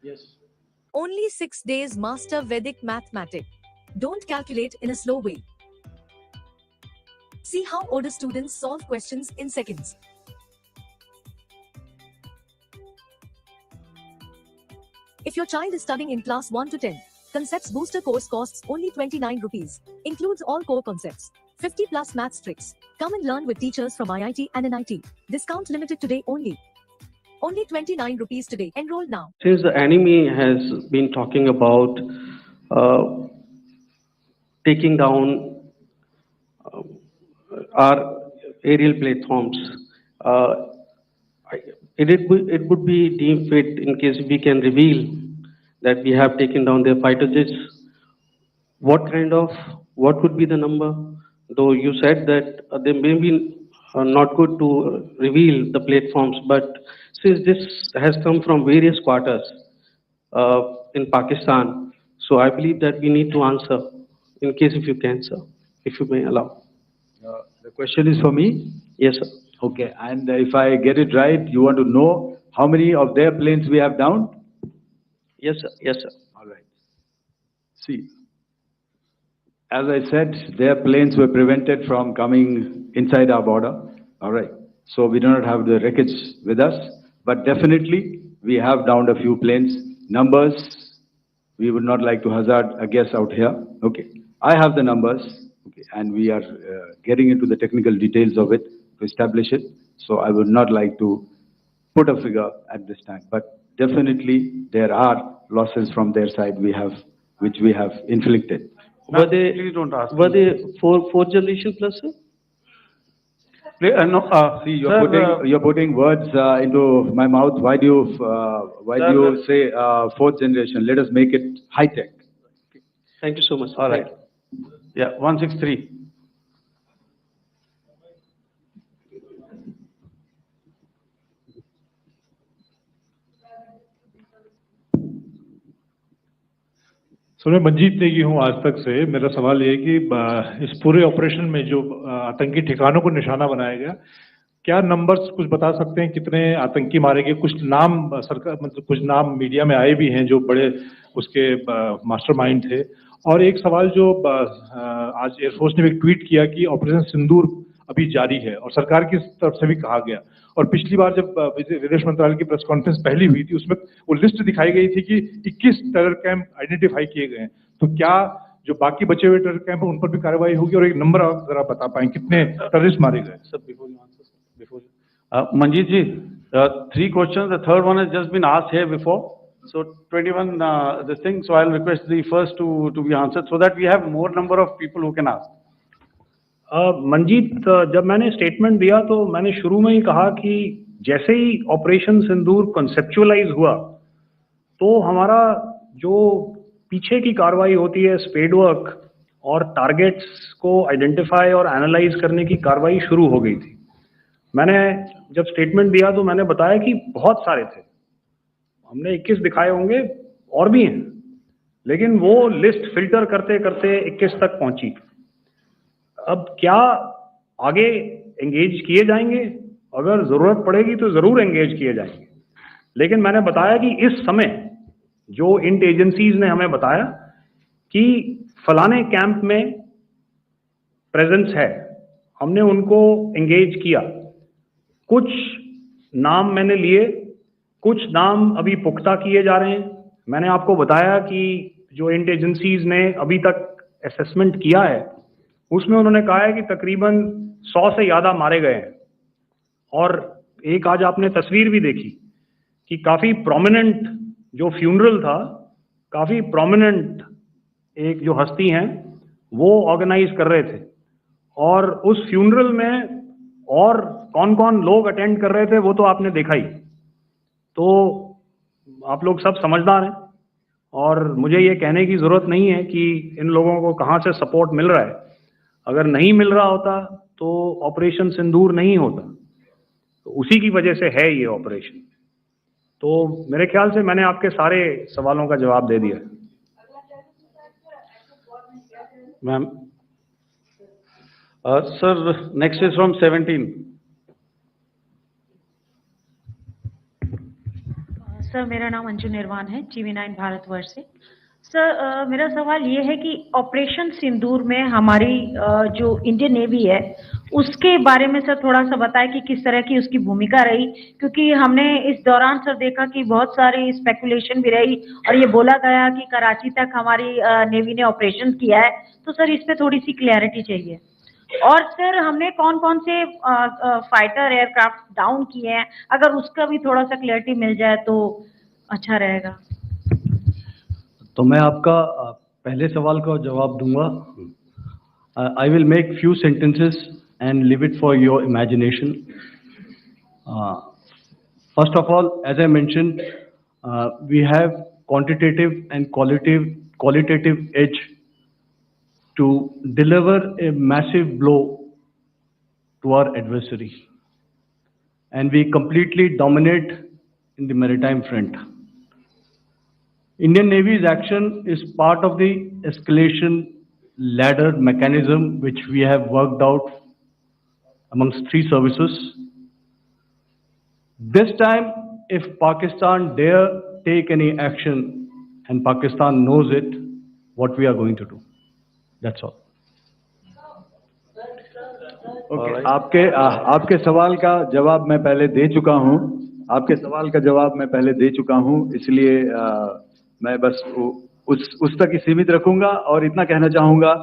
Yes. Only 6 days master Vedic mathematics. Don't calculate in a slow way. See how older students solve questions in seconds. If your child is studying in class 1 to 10, Concepts Booster course costs only 29 rupees. Includes all core concepts. 50 plus maths tricks. Come and learn with teachers from IIT and NIT. Discount limited today only. Only 29 rupees today. Enroll now. Since the enemy has been talking about taking down our aerial platforms, it would be deemed fit in case we can reveal that we have taken down their fighter jets. What would be the number? Though you said that they may be not good to reveal the platforms, but since this has come from various quarters in Pakistan, so I believe that we need to answer, in case if you can, sir, if you may allow. The question is for me? Yes, sir. Okay, and if I get it right, you want to know how many of their planes we have downed? Yes, sir. Yes, sir. All right. See, as I said, their planes were prevented from coming inside our border. All right. So we do not have the wreckage with us, but definitely we have downed a few planes. Numbers, we would not like to hazard a guess out here. Okay. I have the numbers, okay, and we are getting into the technical details of it to establish it. So I would not like to put a figure at this time, but definitely there are losses from their side which we have inflicted. Were they fourth generation plus, sir? See, you're putting words into my mouth. Why do you say fourth generation? Let us make it high tech. Thank you so much. All right. Yeah, 163. Sir मैं मंजीत नेगी हूँ आज तक से। मेरा सवाल ये है कि इस पूरे ऑपरेशन में जो आतंकी ठिकानों को निशाना बनाया गया, क्या नंबर्स कुछ बता सकते हैं कितने आतंकी मारे गए? कुछ नाम सरकार मतलब कुछ नाम मीडिया में आए भी हैं जो बड़े उसके मास्टरमाइंड थे। और एक सवाल जो आज एयरफोर्स ने भी ट्वीट किया कि ऑपरेशन सिंदूर अभी जारी है और सरकार की तरफ से भी कहा गया। और पिछली बार जब विदेश मंत्रालय की प्रेस कॉन्फ्रेंस पहली हुई थी उसमें वो लिस्ट दिखाई गई थी कि 21 टेरर कैंप आइडेंटिफाई किए गए हैं। तो क्या जो बाकी बचे हुए टेरर कैंप हैं उन पर भी कार्रवाई होगी? और एक नंबर अगर आप बता पाएं कितने टेररिस्ट मारे गए? Manjeet ji, 3 questions. The third one has just been asked here before. So 21, this thing. So I'll request the first to be answered so that we have more number of people who can ask. Manjeet, जब मैंने statement दिया तो मैंने शुरू में ही कहा कि जैसे ही ऑपरेशन सिंदूर कॉन्सेप्चुअलाइज हुआ तो हमारा जो पीछे की कार्रवाई होती है स्पेड वर्क और टारगेट्स को आइडेंटिफाई और एनालाइज करने की कार्रवाई शुरू हो गई थी। मैंने जब स्टेटमेंट दिया तो मैंने बताया कि बहुत सारे थे, हमने 21 दिखाए होंगे और भी हैं, लेकिन वो लिस्ट फिल्टर करते करते 21 तक पहुंची। अब क्या आगे एंगेज किए जाएंगे? अगर जरूरत पड़ेगी तो जरूर एंगेज किए जाएंगे, लेकिन मैंने बताया कि इस समय जो इंट एजेंसीज ने हमें बताया कि फलाने कैंप में प्रेजेंस है, हमने उनको एंगेज किया। कुछ नाम मैंने लिए, कुछ नाम अभी पुख्ता किए जा रहे हैं। मैंने आपको बताया कि जो इंट एजेंसीज ने अभी तक असेसमेंट किया है उसमें उन्होंने कहा है कि तकरीबन 100 से ज़्यादा मारे गए हैं। और एक आज आपने तस्वीर भी देखी कि काफ़ी प्रोमिनेंट जो फ्यूनरल था, काफ़ी प्रोमिनेंट एक जो हस्ती हैं वो ऑर्गेनाइज कर रहे थे, और उस फ्यूनरल में और कौन कौन लोग अटेंड कर रहे थे वो तो आपने देखा ही। तो आप लोग सब समझदार हैं और मुझे ये कहने की ज़रूरत नहीं है कि इन लोगों को कहाँ से सपोर्ट मिल रहा है। अगर नहीं मिल रहा होता तो ऑपरेशन सिंदूर नहीं होता, तो उसी की वजह से है ये ऑपरेशन। तो मेरे ख्याल से मैंने आपके सारे सवालों का जवाब दे दिया। Ma'am, sir next is from 17। Sir मेरा नाम अंजू निर्वाण है, TV9 भारतवर्ष से। सर मेरा सवाल ये है कि ऑपरेशन सिंदूर में हमारी जो इंडियन नेवी है उसके बारे में सर थोड़ा सा बताएं कि किस तरह की उसकी भूमिका रही, क्योंकि हमने इस दौरान सर देखा कि बहुत सारी स्पेकुलेशन भी रही और ये बोला गया कि कराची तक हमारी नेवी ने ऑपरेशन किया है। तो सर इस पे थोड़ी सी क्लैरिटी चाहिए। और सर हमने कौन कौन से फाइटर एयरक्राफ्ट डाउन किए हैं, अगर उसका भी थोड़ा सा क्लैरिटी मिल जाए तो अच्छा रहेगा। तो मैं आपका पहले सवाल का जवाब दूंगा। I will make few sentences and leave it for your imagination. First of all, as I mentioned, we have quantitative and qualitative edge to deliver a massive blow to our adversary, and we completely dominate in the maritime front. Indian Navy's action is part of the escalation ladder mechanism which we have worked out amongst 3 services. This time, if Pakistan dare take any action, and Pakistan knows it, what we are going to do. That's all. Okay. आपके सवाल का जवाब मैं पहले दे चुका हूं। आपके सवाल का जवाब मैं पहले दे चुका हूं, इसलिए मैं बस उस तक ही सीमित रखूंगा और इतना कहना चाहूंगा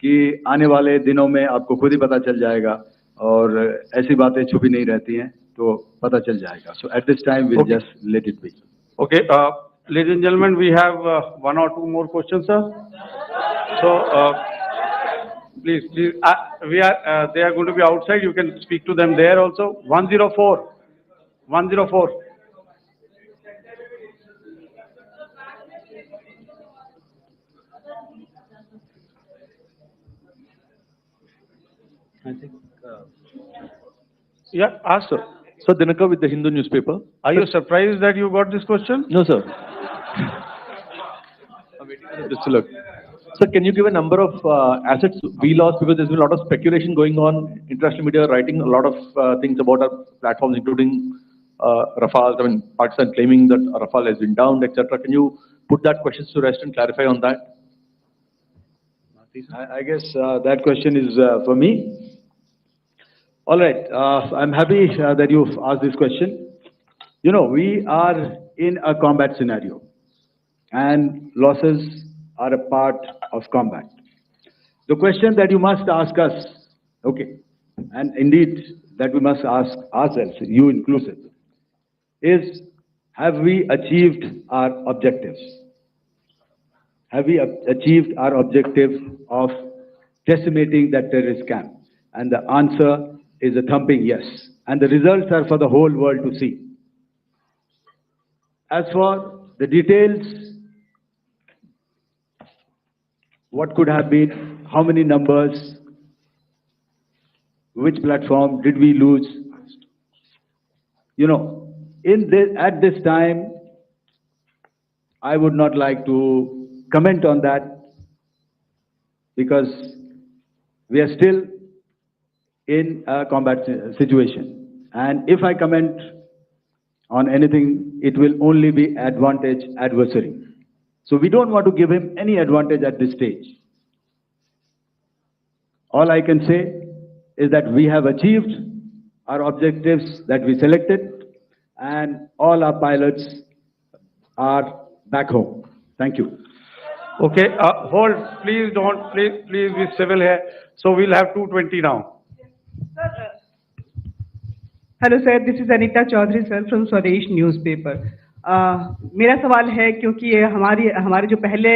कि आने वाले दिनों में आपको खुद ही पता चल जाएगा और ऐसी बातें छुपी नहीं रहती हैं, तो पता चल जाएगा। So at this time we'll just let it be. Okay, ladies and gentlemen, we have 1 or 2 more questions, sir. So please, they are going to be outside. You can speak to them there also. 104. I think. Yeah, ask sir. So Dinakar with the Hindu newspaper. Are you surprised that you got this question? No, sir. Just to look. Sir, can you give a number of assets we lost? Because there's been a lot of speculation going on. International media writing a lot of things about our platforms, including Rafale. I mean, Pakistan claiming that Rafale has been downed, etc. Can you put that question to rest and clarify on that? I guess that question is for me. All right. I'm happy that you've asked this question. You know, we are in a combat scenario, and losses are a part of combat. The question that you must ask us, okay, and indeed that we must ask ourselves, you inclusive, is have we achieved our objectives? Have we achieved our objective of decimating that terrorist camp? And the answer is a thumping yes. And the results are for the whole world to see. As for the details, what could have been, how many numbers, which platform did we lose? You know, at this time, I would not like to comment on that because we are still in a combat situation. And if I comment on anything, it will only be advantage adversary. So we don't want to give him any advantage at this stage. All I can say is that we have achieved our objectives that we selected, and all our pilots are back home. Thank you. Okay, hold, please don't, please be civil here. So we'll have 220 now. Hello sir, this is Anita Chaudhary sir from Swadesh newspaper. मेरा सवाल है, क्योंकि ये हमारे जो पहले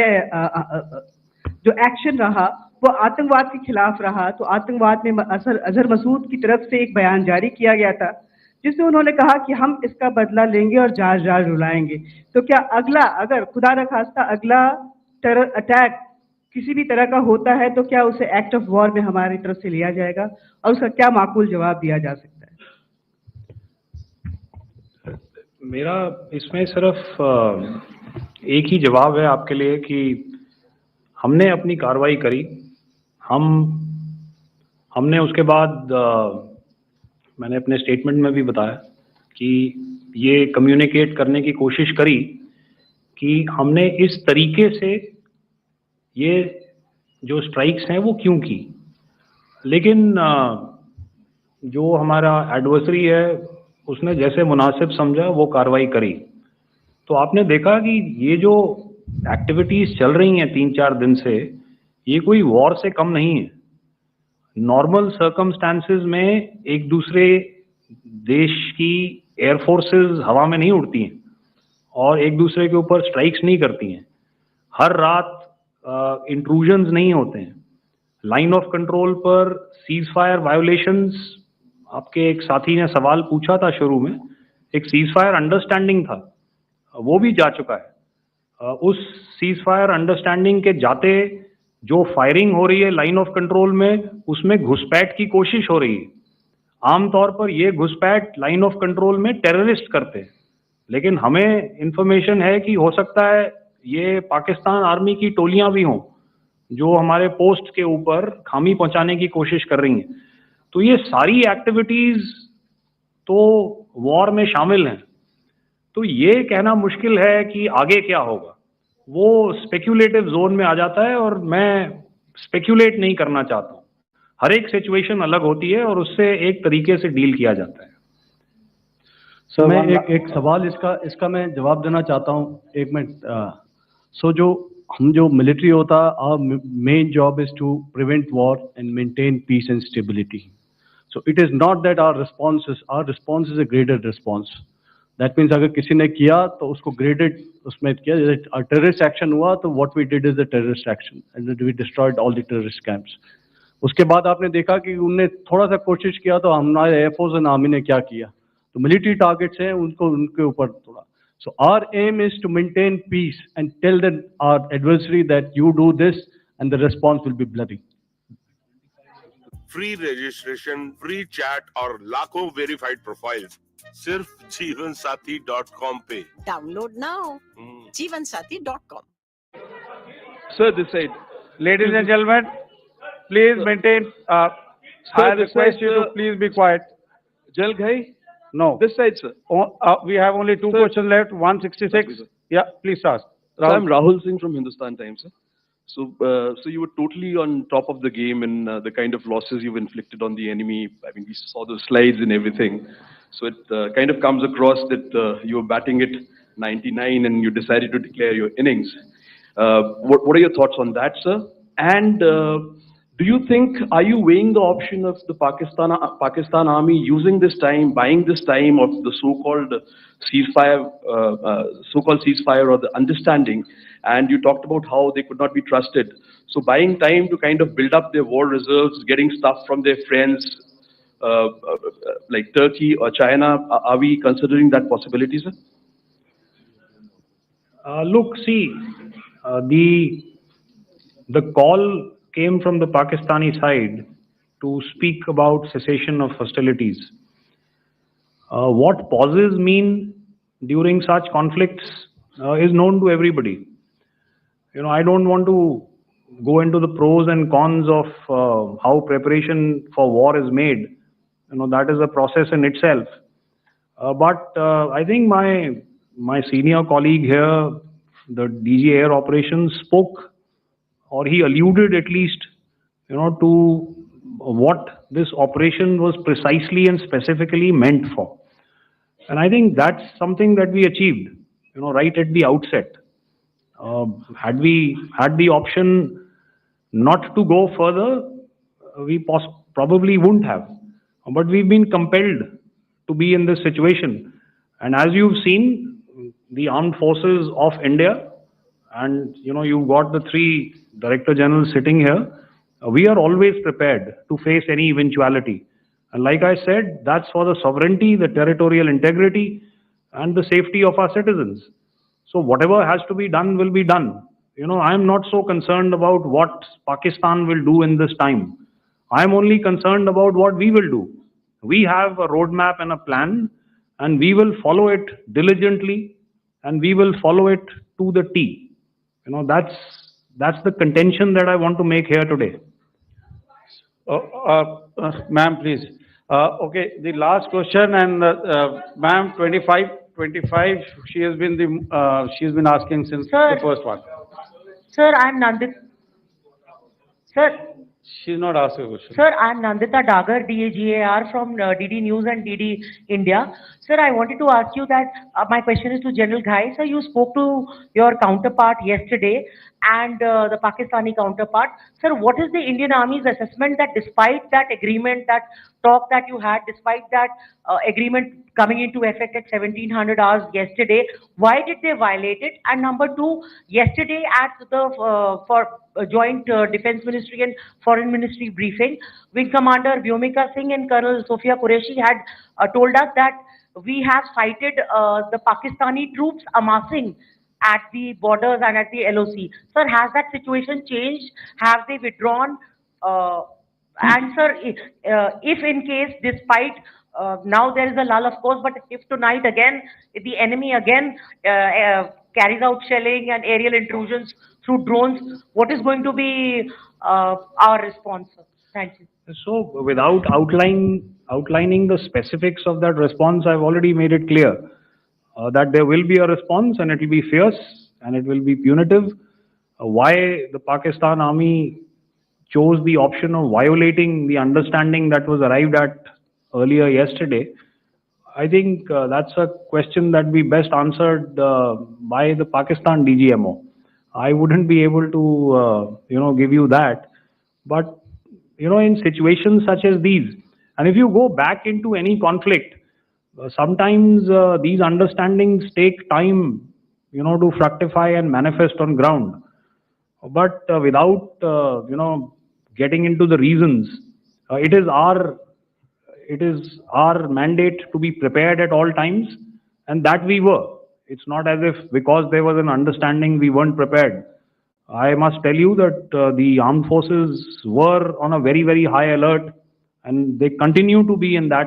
जो action रहा वो आतंकवाद के खिलाफ रहा, तो आतंकवाद में अजहर मसूद की तरफ से एक बयान जारी किया गया था जिसमें उन्होंने कहा कि हम इसका बदला लेंगे और जार जार रुलाएंगे। तो क्या अगला, अगर खुदा न खास्ता अगला टेरर अटैक किसी भी तरह का होता है, तो क्या उसे एक्ट ऑफ वॉर में हमारी तरफ से लिया जाएगा और उसका क्या माकूल जवाब दिया जा सकता है? मेरा इसमें सिर्फ एक ही जवाब है आपके लिए कि हमने अपनी कार्रवाई करी। हमने उसके बाद मैंने अपने स्टेटमेंट में भी बताया कि ये कम्युनिकेट करने की कोशिश करी कि हमने इस तरीके से ये जो स्ट्राइक्स हैं वो क्यों की। लेकिन जो हमारा एडवर्सरी है उसने जैसे मुनासिब समझा वो कार्रवाई करी। तो आपने देखा कि ये जो एक्टिविटीज चल रही हैं 3-4 दिन से, ये कोई वॉर से कम नहीं है। नॉर्मल सर्कमस्टांसेस में एक दूसरे देश की एयरफोर्सेस हवा में नहीं उड़ती हैं और एक दूसरे के ऊपर स्ट्राइक्स नहीं करती हैं। हर रात इंट्रूजन्स नहीं होते हैं। लाइन ऑफ कंट्रोल पर सीज फायर वायोलेशंस, आपके एक साथी ने सवाल पूछा था शुरू में, एक सीज फायर अंडरस्टैंडिंग था, वो भी जा चुका है। उस सीज फायर अंडरस्टैंडिंग के जाते जो फायरिंग हो रही है लाइन ऑफ कंट्रोल में, उसमें घुसपैठ की कोशिश हो रही है। आमतौर पर ये घुसपैठ लाइन ऑफ कंट्रोल में टेररिस्ट करते हैं, लेकिन हमें इंफॉर्मेशन है कि हो सकता है ये पाकिस्तान आर्मी की टोलियां भी हों जो हमारे पोस्ट के ऊपर खामी पहुंचाने की कोशिश कर रही हैं। तो ये सारी एक्टिविटीज तो वॉर में शामिल हैं। तो ये कहना मुश्किल है कि आगे क्या होगा, वो स्पेक्यूलेटिव जोन में आ जाता है और मैं स्पेक्यूलेट नहीं करना चाहता हूँ। हर एक सिचुएशन अलग होती है और उससे एक तरीके से डील किया जाता है। सर मैं एक सवाल इसका मैं जवाब देना चाहता हूँ, एक मिनट। सो जो मिलिट्री होता है, our main job is to prevent war and maintain peace and stability. So it is not that our response is a graded response. That means अगर किसी ने किया तो उसको graded उसमें किया, जैसे terrorist action हुआ तो what we did is the terrorist action and we destroyed all the terrorist camps. उसके बाद आपने देखा कि उनने थोड़ा सा कोशिश किया तो हमारे एयरफोर्स और आर्मी ने क्या किया, तो मिलिट्री टारगेट्स हैं उनके ऊपर थोड़ा। So our aim is to maintain peace and tell our adversary that you do this and the response will be bloody. Free registration, free chat और लाखों वेरीफाइड प्रोफाइल्स सिर्फ जीवनसाथी.com पे। Download now Jeevansathi dot com. Sir, this side. Ladies and gentlemen, please maintain, I this request side, you to sir. please be quiet. Jal Ghai? No. This side, sir. We have only two Sir. questions left, 166. Sir. Yeah, please ask. So I'm Rahul Singh from Hindustan Times, sir. So you were totally on top of the game in the kind of losses you've inflicted on the enemy. I mean, we saw those slides and everything. So it kind of comes across that you were batting it 99 and you decided to declare your innings. What are your thoughts on that, sir? And do you think, are you weighing the option of the Pakistan army using this time, buying this time of the so-called ceasefire, or the understanding? And you talked about how they could not be trusted. So buying time to kind of build up their war reserves, getting stuff from their friends like Turkey or China, are we considering that possibility, sir? Look, see, the call came from the Pakistani side to speak about cessation of hostilities. What pauses mean during such conflicts is known to everybody. I don't want to go into the pros and cons of how preparation for war is made. That is a process in itself. But I think my senior colleague here, the DG Air Operations, spoke, or he alluded at least, to what this operation was precisely and specifically meant for. And I think that's something that we achieved, right at the outset. Had we had the option not to go further, we probably wouldn't have. But we've been compelled to be in this situation. And as you've seen, the armed forces of India, and you've got the three Director Generals sitting here, we are always prepared to face any eventuality. And like I said, that's for the sovereignty, the territorial integrity, and the safety of our citizens. So whatever has to be done will be done. I'm not so concerned about what Pakistan will do in this time. I'm only concerned about what we will do. We have a roadmap and a plan, and we will follow it diligently, and we will follow it to the T. That's the contention that I want to make here today. Ma'am, please. Okay, the last question, and ma'am, 25, she has been asking since the first one. Sir, I'm Nandita. Sir, She's not asking a question. Sir, I'm Nandita Dagar, DAGAR from DD News and DD India. Sir, I wanted to ask you that my question is to General Ghai. Sir, you spoke to your counterpart yesterday and the Pakistani counterpart. Sir, what is the Indian Army's assessment that despite that agreement, that talk that you had, despite that agreement coming into effect at 1700 hours yesterday, why did they violate it? And number two, yesterday at the joint Defense Ministry and Foreign Ministry briefing, Wing Commander Vyomika Singh and Colonel Sophia Qureshi had told us that we have cited the Pakistani troops amassing at the borders and at the LOC. Sir, has that situation changed? Have they withdrawn? And sir, if in case, despite now there is a lull, of course, but if tonight again, if the enemy again carries out shelling and aerial intrusions through drones, what is going to be our response, sir? Thank you. So without outlining the specifics of that response, I've already made it clear that there will be a response and it will be fierce and it will be punitive. Why the Pakistan Army chose the option of violating the understanding that was arrived at earlier yesterday, I think that's a question that we best answered by the Pakistan DGMO. I wouldn't be able to, give you that. But, in situations such as these, and if you go back into any conflict, sometimes these understandings take time, to fructify and manifest on ground. But without, getting into the reasons, it is our mandate to be prepared at all times, and that we were. It's not as if because there was an understanding we weren't prepared. I must tell you that the armed forces were on a very, very high alert, and they continue to be in that